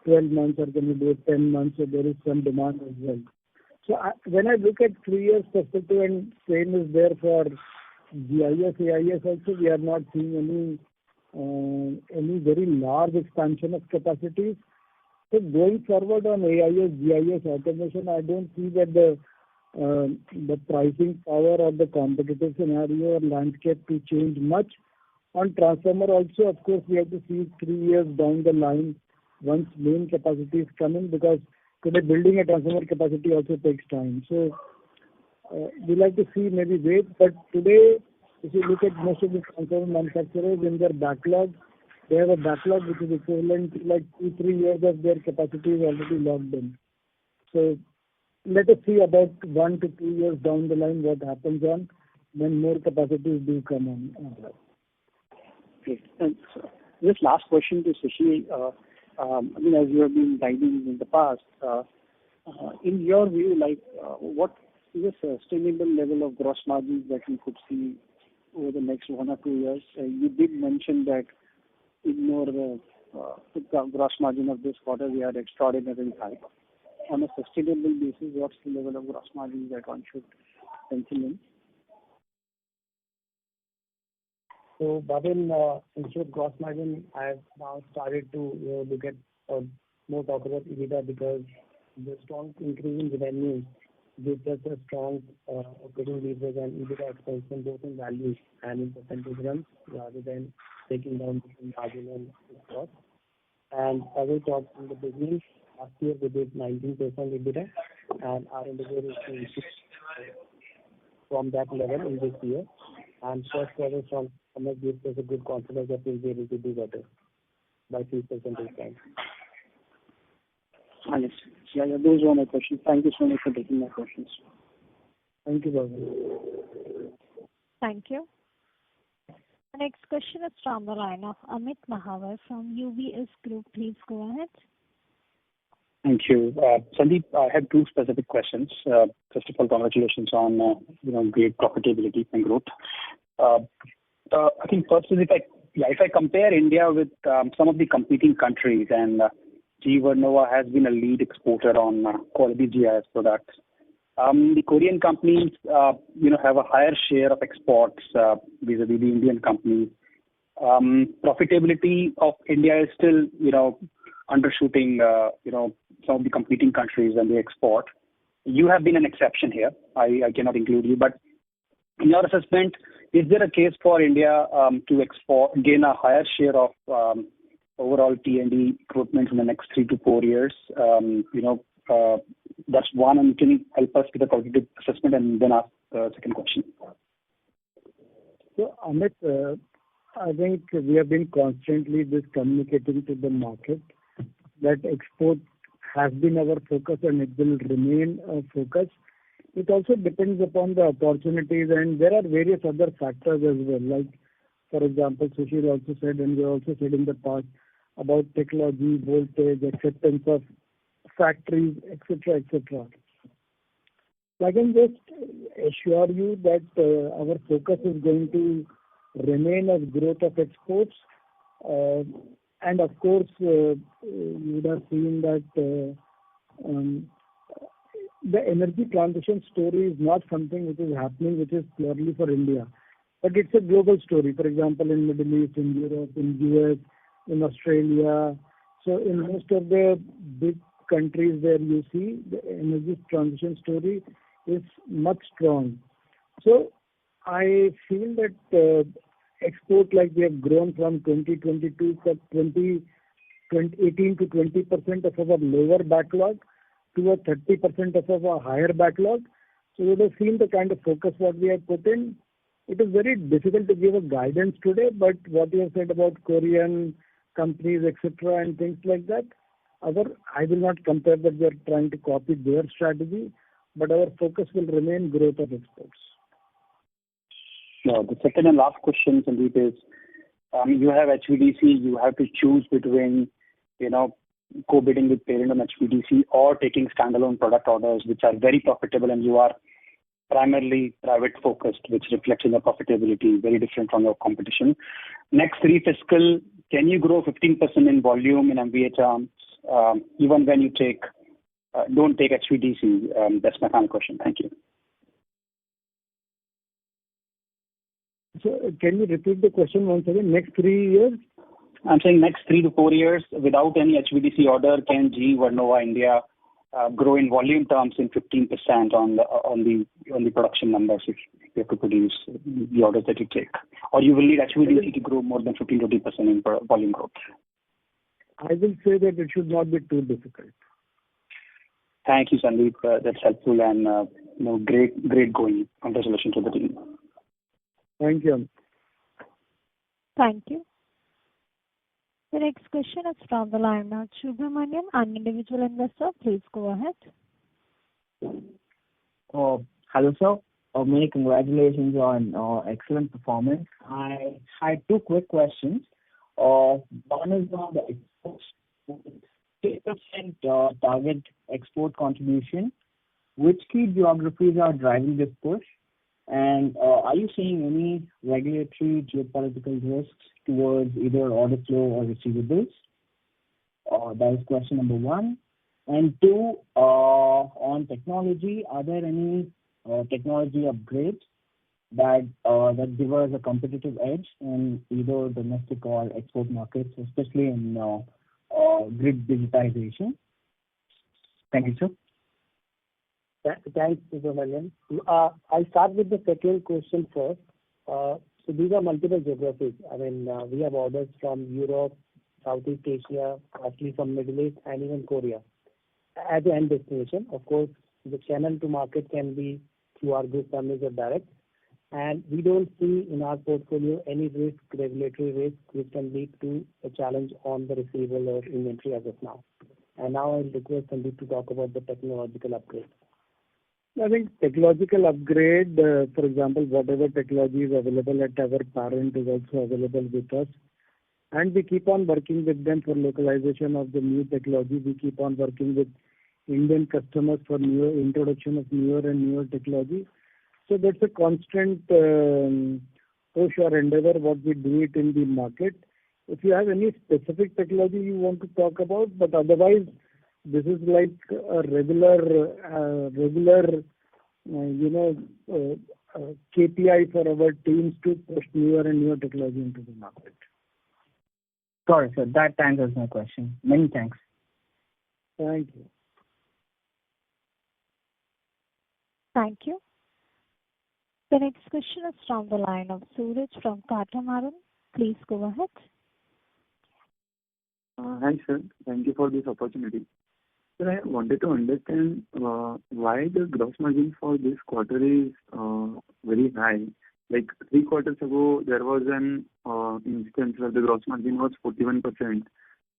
12 months or can you do it 10 months? So there is some demand as well. So when I look at 3 years perspective, and same is there for GIS, AIS also, we are not seeing any very large expansion of capacities. So going forward on AIS, GIS, automation, I don't see that the pricing power or the competitive scenario or landscape to change much. On transformer also, of course, we have to see 3 years down the line once main capacity is coming, because today building a transformer capacity also takes time. So we like to see, maybe wait. But today, if you look at most of the transformer manufacturers in their backlog, they have a backlog which is equivalent to like 2-3 years of their capacity is already locked in. So let us see about 1 to 2 years down the line what happens on when more capacities do come on. Okay. And this last question to Sushi, as you have been guiding in the past, in your view, what is a sustainable level of gross margins that we could see over the next 1 or 2 years? You did mention that ignore the gross margin of this quarter, we are extraordinarily high. On a sustainable basis, what's the level of gross margin that one should pencil in? So, Bhavin, instead of gross margin, I have now started to look at more talk about EBITDA, because the strong increase in revenue gives us a strong operating leverage and EBITDA expansion both in values and in percentage terms, rather than taking down between margin and cost. And as I talked in the beginning, last year we did 19% EBITDA, and our endeavor is to increase from that level in this year. And first quarter from Amit gives us a good confidence that we'll be able to do better by 3% time. Understood. Yeah, those were my questions. Thank you so much for taking my questions. Thank you, Bhavin. Thank you. The next question is from the line of Amit Mahawar from UBS Group. Please go ahead. Thank you. Sandeep, I have two specific questions. First of all, congratulations on great profitability and growth. I think first is if I compare India with some of the competing countries, and GE Vernova has been a lead exporter on quality GIS products. The Korean companies, have a higher share of exports vis-a-vis the Indian companies. Profitability of India is still, undershooting, some of the competing countries when they export. You have been an exception here. I cannot include you, but in your assessment, is there a case for India to gain a higher share of overall T&D equipment in the next 3 to 4 years? That's one, and can you help us with a qualitative assessment and then ask the second question? So, Amit, I think we have been constantly communicating to the market that export has been our focus and it will remain a focus. It also depends upon the opportunities, and there are various other factors as well. Like, for example, Sushil also said, and we also said in the past about technology, voltage, acceptance of factories, etc., etc. So I can just assure you that our focus is going to remain as growth of exports. And of course, you would have seen that the energy transition story is not something which is happening, which is purely for India. But it's a global story. For example, in Middle East, in Europe, in US, in Australia. So in most of the big countries where you see the energy transition story is much strong. So I feel that export, like we have grown from 2022 to 18 to 20% of our lower backlog to a 30% of our higher backlog. So you would have seen the kind of focus what we have put in. It is very difficult to give a guidance today, but what you have said about Korean companies, etc., and things like that, I will not compare that we are trying to copy their strategy, but our focus will remain growth of exports. The second and last question, Sandeep, is you have HVDC, you have to choose between, co-bidding with parent on HVDC or taking standalone product orders, which are very profitable, and you are primarily private focused, which reflects in the profitability, very different from your competition. Next 3 fiscal, can you grow 15% in volume in MVA terms, even when you don't take HVDC? That's my final question. Thank you. So can you repeat the question once again? Next 3 years? I'm saying next 3 to 4 years, without any HVDC order, can GE Vernova India grow in volume terms in 15% on the production numbers if you have to produce the orders that you take? Or you will need HVDC to grow more than 15-20% in volume growth? I will say that it should not be too difficult. Thank you, Sandeep. That's helpful and great going. Congratulations to the team. Thank you. Thank you. The next question is from the line of Subramanian, an individual investor. Please go ahead. Hello, sir. Many congratulations on excellent performance. I had 2 quick questions. One is on the exports. 8% target export contribution. Which key geographies are driving this push? And are you seeing any regulatory geopolitical risks towards either order flow or receivables? That is question number 1. And 2, on technology, are there any technology upgrades that give us a competitive edge in either domestic or export markets, especially in grid digitization? Thank you, sir. Thanks, Subramanian. I'll start with the second question first. So these are multiple geographies. I mean, we have orders from Europe, Southeast Asia, partly from Middle East, and even Korea as the end destination. Of course, the channel to market can be through our group companies or direct. And we don't see in our portfolio any regulatory risk, which can lead to a challenge on the receivable or inventory as of now. And now I'll request Sandeep to talk about the technological upgrade. I think technological upgrade, for example, whatever technology is available at our parent is also available with us. And we keep on working with them for localization of the new technology. We keep on working with Indian customers for newer introduction of newer and newer technology. So that's a constant push or endeavor what we do it in the market. If you have any specific technology you want to talk about, but otherwise this is like a regular KPI for our teams to push newer and newer technology into the market. Sorry, sir. That answers my question. Many thanks. Thank you. Thank you. The next question is from the line of Suraj from Catamaran. Please go ahead. Hi, sir. Thank you for this opportunity. Sir, I wanted to understand why the gross margin for this quarter is very high. Like 3 quarters ago, there was an instance where the gross margin was 41%,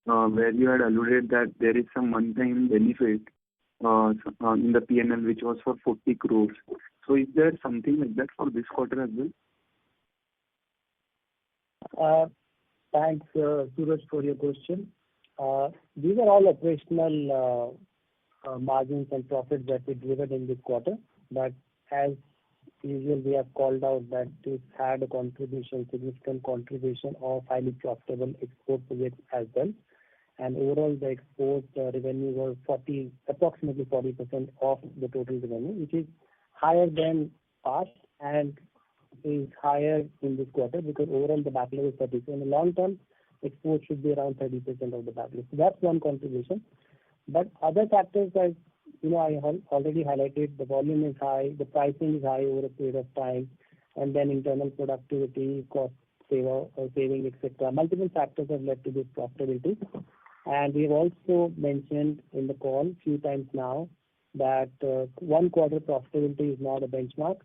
where you had alluded that there is some one-time benefit in the P&L which was for 40 crores. So is there something like that for this quarter as well? Thanks, Suraj, for your question. These are all operational margins and profits that we delivered in this quarter. But as usual, we have called out that this had a significant contribution of highly profitable export projects as well. And overall, the export revenue was approximately 40% of the total revenue, which is higher than past and is higher in this quarter because overall the backlog is 30%. In the long term, export should be around 30% of the backlog. So that's one contribution. But other factors, as I already highlighted, the volume is high, the pricing is high over a period of time, and then internal productivity, cost saving, etc. Multiple factors have led to this profitability. And we have also mentioned in the call a few times now that 1 quarter profitability is not a benchmark.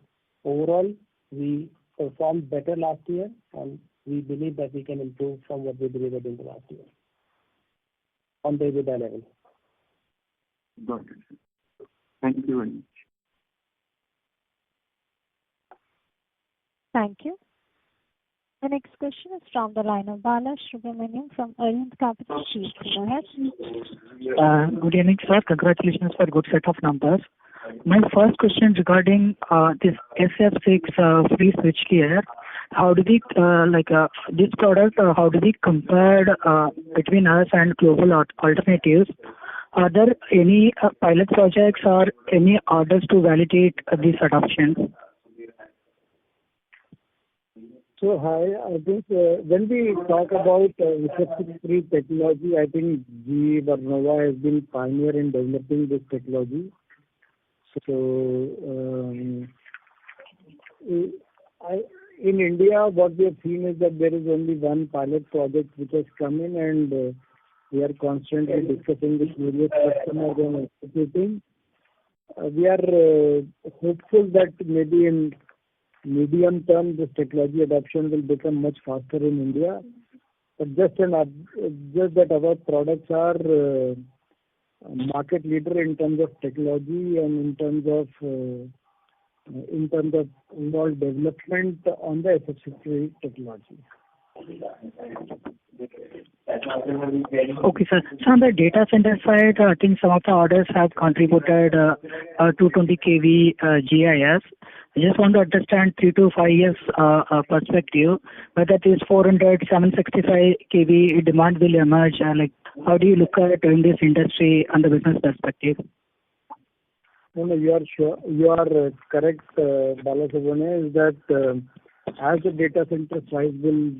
Overall, we performed better last year, and we believe that we can improve from what we delivered in the last year on the EBITDA level. Got it, sir. Thank you very much. Thank you. The next question is from the line of Bala Subramaniam from Arihant Capital. Please go ahead. Good evening, sir. Congratulations for a good set of numbers. My first question regarding this SF6 free switchgear. How do we this product? How do we compare between us and global alternatives? Are there any pilot projects or any orders to validate this adoption? So hi, I think when we talk about SF6 technology, I think GE Vernova has been pioneer in developing this technology. So in India, what we have seen is that there is only one pilot project which has come in, and we are constantly discussing with various customers and executing. We are hopeful that maybe in medium term, this technology adoption will become much faster in India. But just that our products are market leader in terms of technology and in terms of involved development on the SF6 technology. Okay, sir. So on the data center side, I think some of the orders have contributed 220 kV GIS. I just want to understand 3 to 5 years perspective, whether this 400, 765 kV demand will emerge. How do you look at it in this industry and the business perspective? No, you are sure. You are correct, Balasubramanian, is that as the data center size will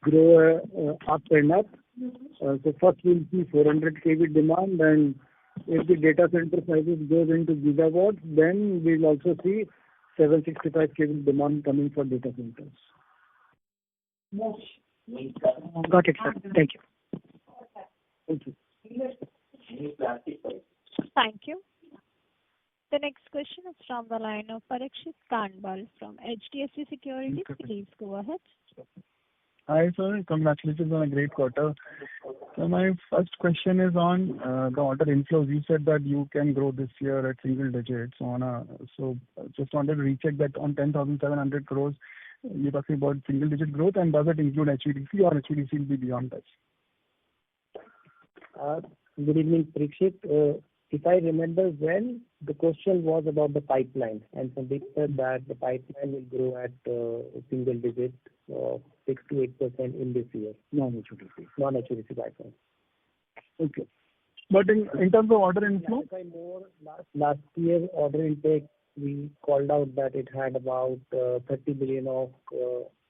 grow up and up, so first we'll see 400 kV demand, and if the data center sizes goes into gigawatts, then we'll also see 765 kV demand coming for data centers. Got it, sir. Thank you. Thank you. Thank you. The next question is from the line of Parikshit Kandpal from HDFC Securities. Please go ahead. Hi, sir. Congratulations on a great quarter. So my first question is on the order inflows. You said that you can grow this year at single digits. So just wanted to recheck that on 10,700 crores. you're talking about single-digit growth, and does it include HVDC or HVDC will be beyond that? Good evening, Parikshit. If I remember well, the question was about the pipeline, and Sandeep said that the pipeline will grow at single digit, 6 to 8% in this year. Non-HVDC. Non-HVDC pipeline. Okay. But in terms of order inflow? Last year order intake, we called out that it had about 30 billion of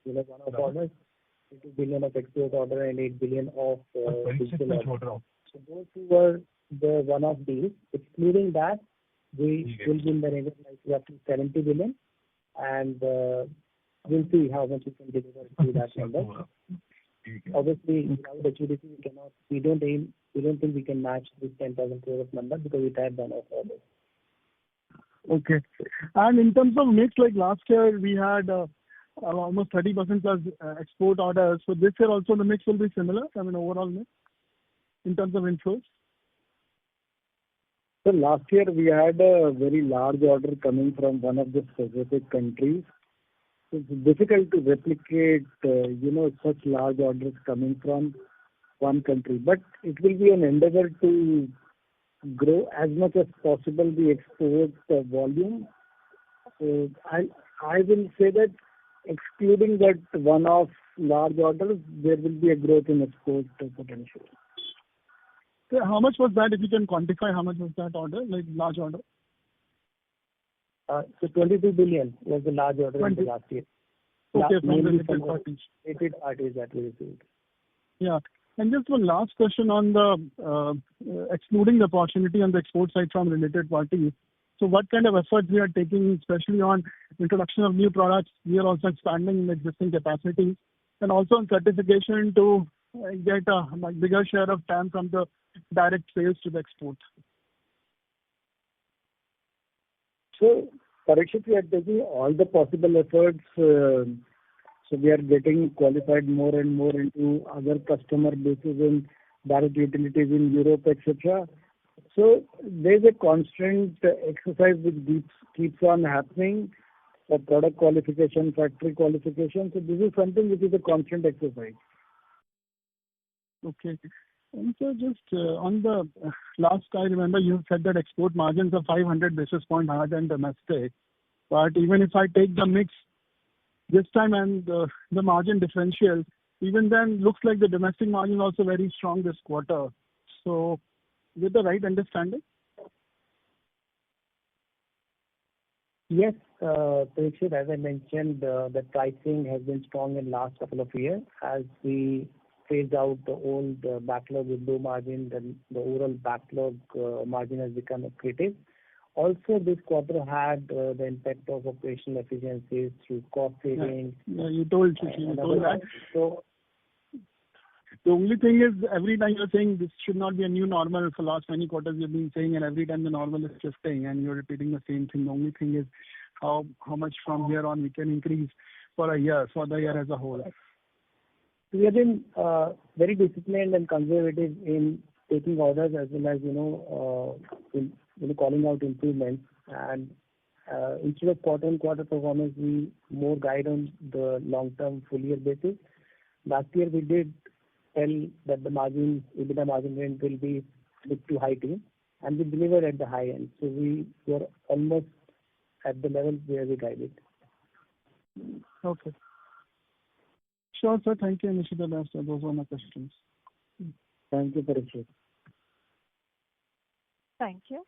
one-off orders, 2 billion of export order, and 8 billion of digital order. So those two were the one-off deals. Excluding that, we will be in the range of roughly 70 billion, and we'll see how much we can deliver to that number. Obviously, without HVDC, we don't think we can match this 10,000 crore of number because it had one-off orders. Okay. And in terms of mix, like last year, we had almost 30% plus export orders. So this year also the mix will be similar, overall mix, in terms of inflows? So last year we had a very large order coming from one of the specific countries. It's difficult to replicate, such large orders coming from one country. But it will be an endeavor to grow as much as possible the export volume. So I will say that excluding that one-off large orders, there will be a growth in export potential. So how much was that, if you can quantify how much was that order, like large order? So 22 billion was the large order in the last year. Okay, from related parties. Related parties that we received. Yeah. And just one last question on the excluding the opportunity on the export side from related parties. So what kind of efforts we are taking, especially on introduction of new products? We are also expanding existing capacities, and also on certification to get a bigger share of TAM from the direct sales to the export. So, Parikshit, we are taking all the possible efforts. So we are getting qualified more and more into other customer bases in direct utilities in Europe, etc. So there's a constant exercise which keeps on happening for product qualification, factory qualification. So this is something which is a constant exercise. Okay. And so just on the last, I remember you said that export margins are 500 basis points higher than domestic. But even if I take the mix this time and the margin differential, even then looks like the domestic margin is also very strong this quarter. So is it the right understanding? Yes, Parikshit, as I mentioned, the pricing has been strong in last couple of years. As we phased out the old backlog with low margin, the overall backlog margin has become accretive. Also, this quarter had the impact of operational efficiencies through cost savings. Yeah, you told that. So the only thing is, every time you're saying this should not be a new normal. For last many quarters you've been saying, and every time the normal is shifting, and you're repeating the same thing. The only thing is how much from here on we can increase for the year as a whole. We have been very disciplined and conservative in taking orders, as well as calling out improvements, and instead of quarter-on-quarter performance, we more guide on the long-term full-year basis. Last year we did tell that the EBITDA margin range will be mid to high teens, and we delivered at the high end. So we were almost at the level where we guided. Okay. Sure, sir. Thank you, Mr. Best. Those were my questions. Thank you, Parikshit. Thank you.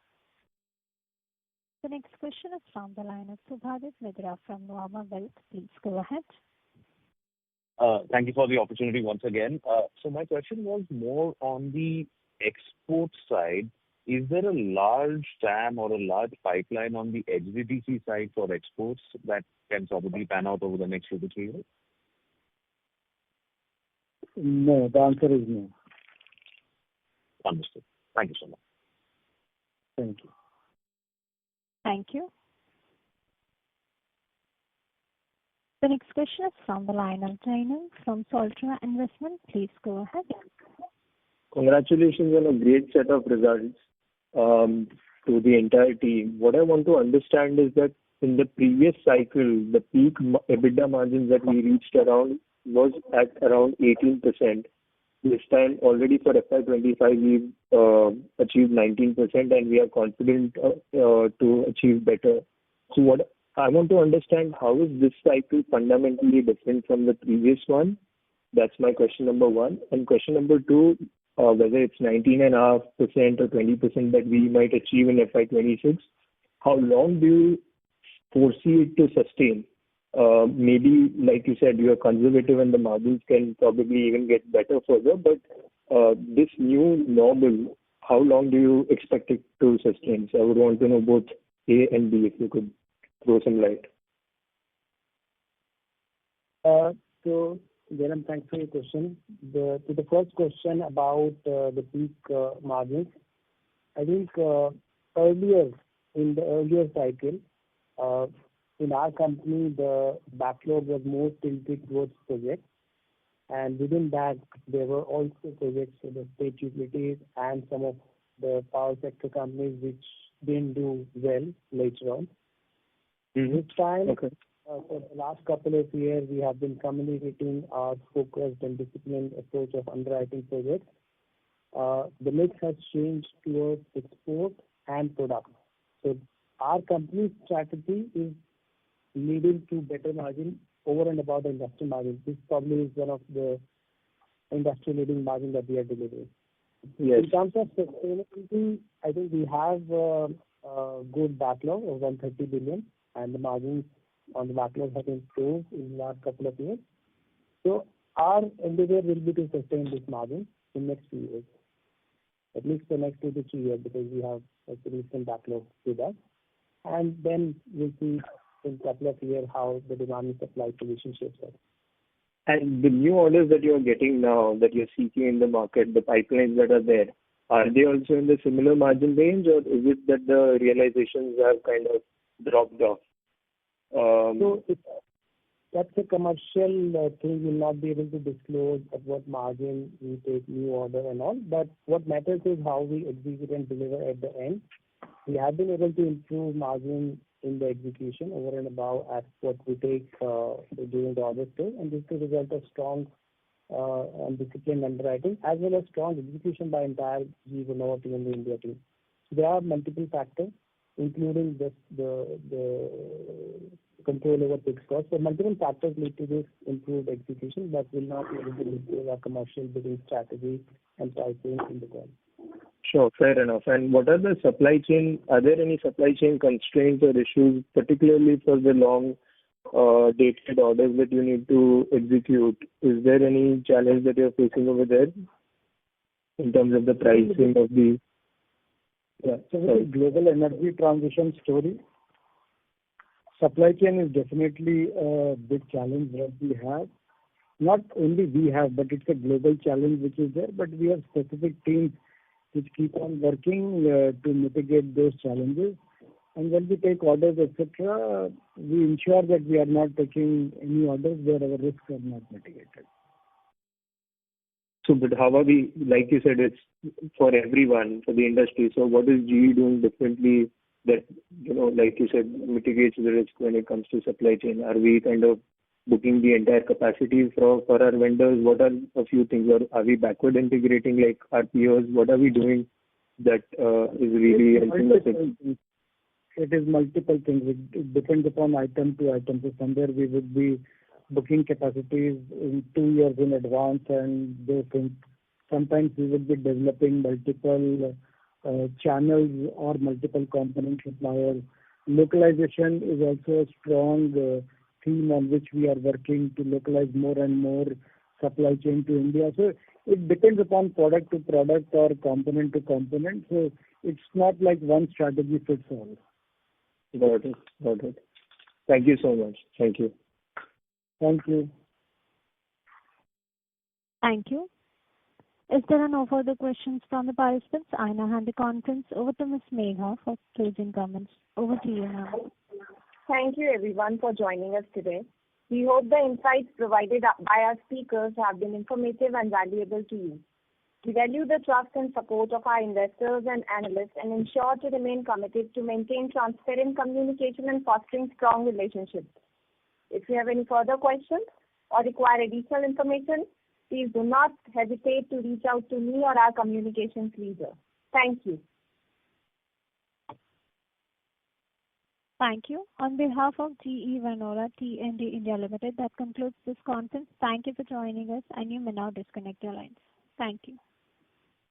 The next question is from the line of Subhadip Mitra from Nuvama Wealth. Please go ahead. Thank you for the opportunity once again. So my question was more on the export side. Is there a large TAM or a large pipeline on the HVDC side for exports that can probably pan out over the next 2 to 3 years? No, the answer is no. Understood. Thank you so much. Thank you. Thank you. The next question is from the line of Jainam from Soltra Investment. Please go ahead. Congratulations on a great set of results to the entire team. What I want to understand is that in the previous cycle, the peak EBITDA margins that we reached around was at around 18%. This time already for FY25, we've achieved 19%, and we are confident to achieve better. So what I want to understand, how is this cycle fundamentally different from the previous one? That's my question number one. And question number two, whether it's 19.5% or 20% that we might achieve in FY26, how long do you foresee it to sustain? Maybe, like you said, you are conservative and the margins can probably even get better further, but this new normal, how long do you expect it to sustain? So I would want to know both A and B, if you could throw some light. So, Jairam, thanks for your question. To the first question about the peak margins, I think earlier, in the earlier cycle, in our company, the backlog was more tilted towards projects. And within that, there were also projects for the state utilities and some of the power sector companies which didn't do well later on. This time, for the last couple of years, we have been communicating our focused and disciplined approach of underwriting projects. The mix has changed towards export and product. So our company's strategy is leading to better margin over and above the industry margin. This probably is one of the industry-leading margin that we are delivering. Yes. In terms of sustainability, I think we have a good backlog of 130 billion, and the margins on the backlog have improved in the last couple of years. So our endeavor will be to sustain this margin in the next few years, at least the next 2 to 3 years, because we have a significant backlog with us. And then we'll see in a couple of years how the demand and supply position shapes up. And the new orders that you're getting now, that you're seeking in the market, the pipelines that are there, are they also in the similar margin range, or is it that the realizations have kind of dropped off? So that's a commercial thing. We'll not be able to disclose at what margin we take new order and all. But what matters is how we execute and deliver at the end. We have been able to improve margin in the execution over and above at what we take during the order stage, and this is a result of strong and disciplined underwriting as well as strong execution by entire GE Vernova team and the India team. So there are multiple factors, including the control over fixed costs. So multiple factors lead to this improved execution, but will not be able to improve our commercial bidding strategy and pricing in the call. Sure, fair enough. And what are the supply chain? Are there any supply chain constraints or issues, particularly for the long dated orders that you need to execute? Is there any challenge that you're facing over there in terms of the pricing of the? Yeah. So with the global energy transition story, supply chain is definitely a big challenge that we have. Not only we have, but it's a global challenge which is there. But we have specific teams which keep on working to mitigate those challenges. And when we take orders, etc., we ensure that we are not taking any orders where our risks are not mitigated. So, but how are we, like you said, it's for everyone, for the industry. So what is GE doing differently that, like you said, mitigates the risk when it comes to supply chain? Are we kind of booking the entire capacity for our vendors? What are a few things? Or are we backward integrating like our peers? What are we doing that is really helping us? It is multiple things. It depends upon item to item. So somewhere we would be booking capacities in 2 years in advance, and those things. Sometimes we would be developing multiple channels or multiple component suppliers. Localization is also a strong theme on which we are working to localize more and more supply chain to India. So it depends upon product to product or component to component. So it's not like one strategy fits all. Got it. Got it. Thank you so much. Thank you. Thank you. Thank you. If there are no further questions from the participants, I now hand the conference over to Ms. Megha for closing comments. Over to you, ma'am. Thank you everyone for joining us today. We hope the insights provided by our speakers have been informative and valuable to you. We value the trust and support of our investors and analysts and ensure to remain committed to maintain transparent communication and fostering strong relationships. If you have any further questions or require additional information, please do not hesitate to reach out to me or our communications leader. Thank you. Thank you. On behalf of GE Vernova T&D India Limited, that concludes this conference. Thank you for joining us, and you may now disconnect your lines. Thank you.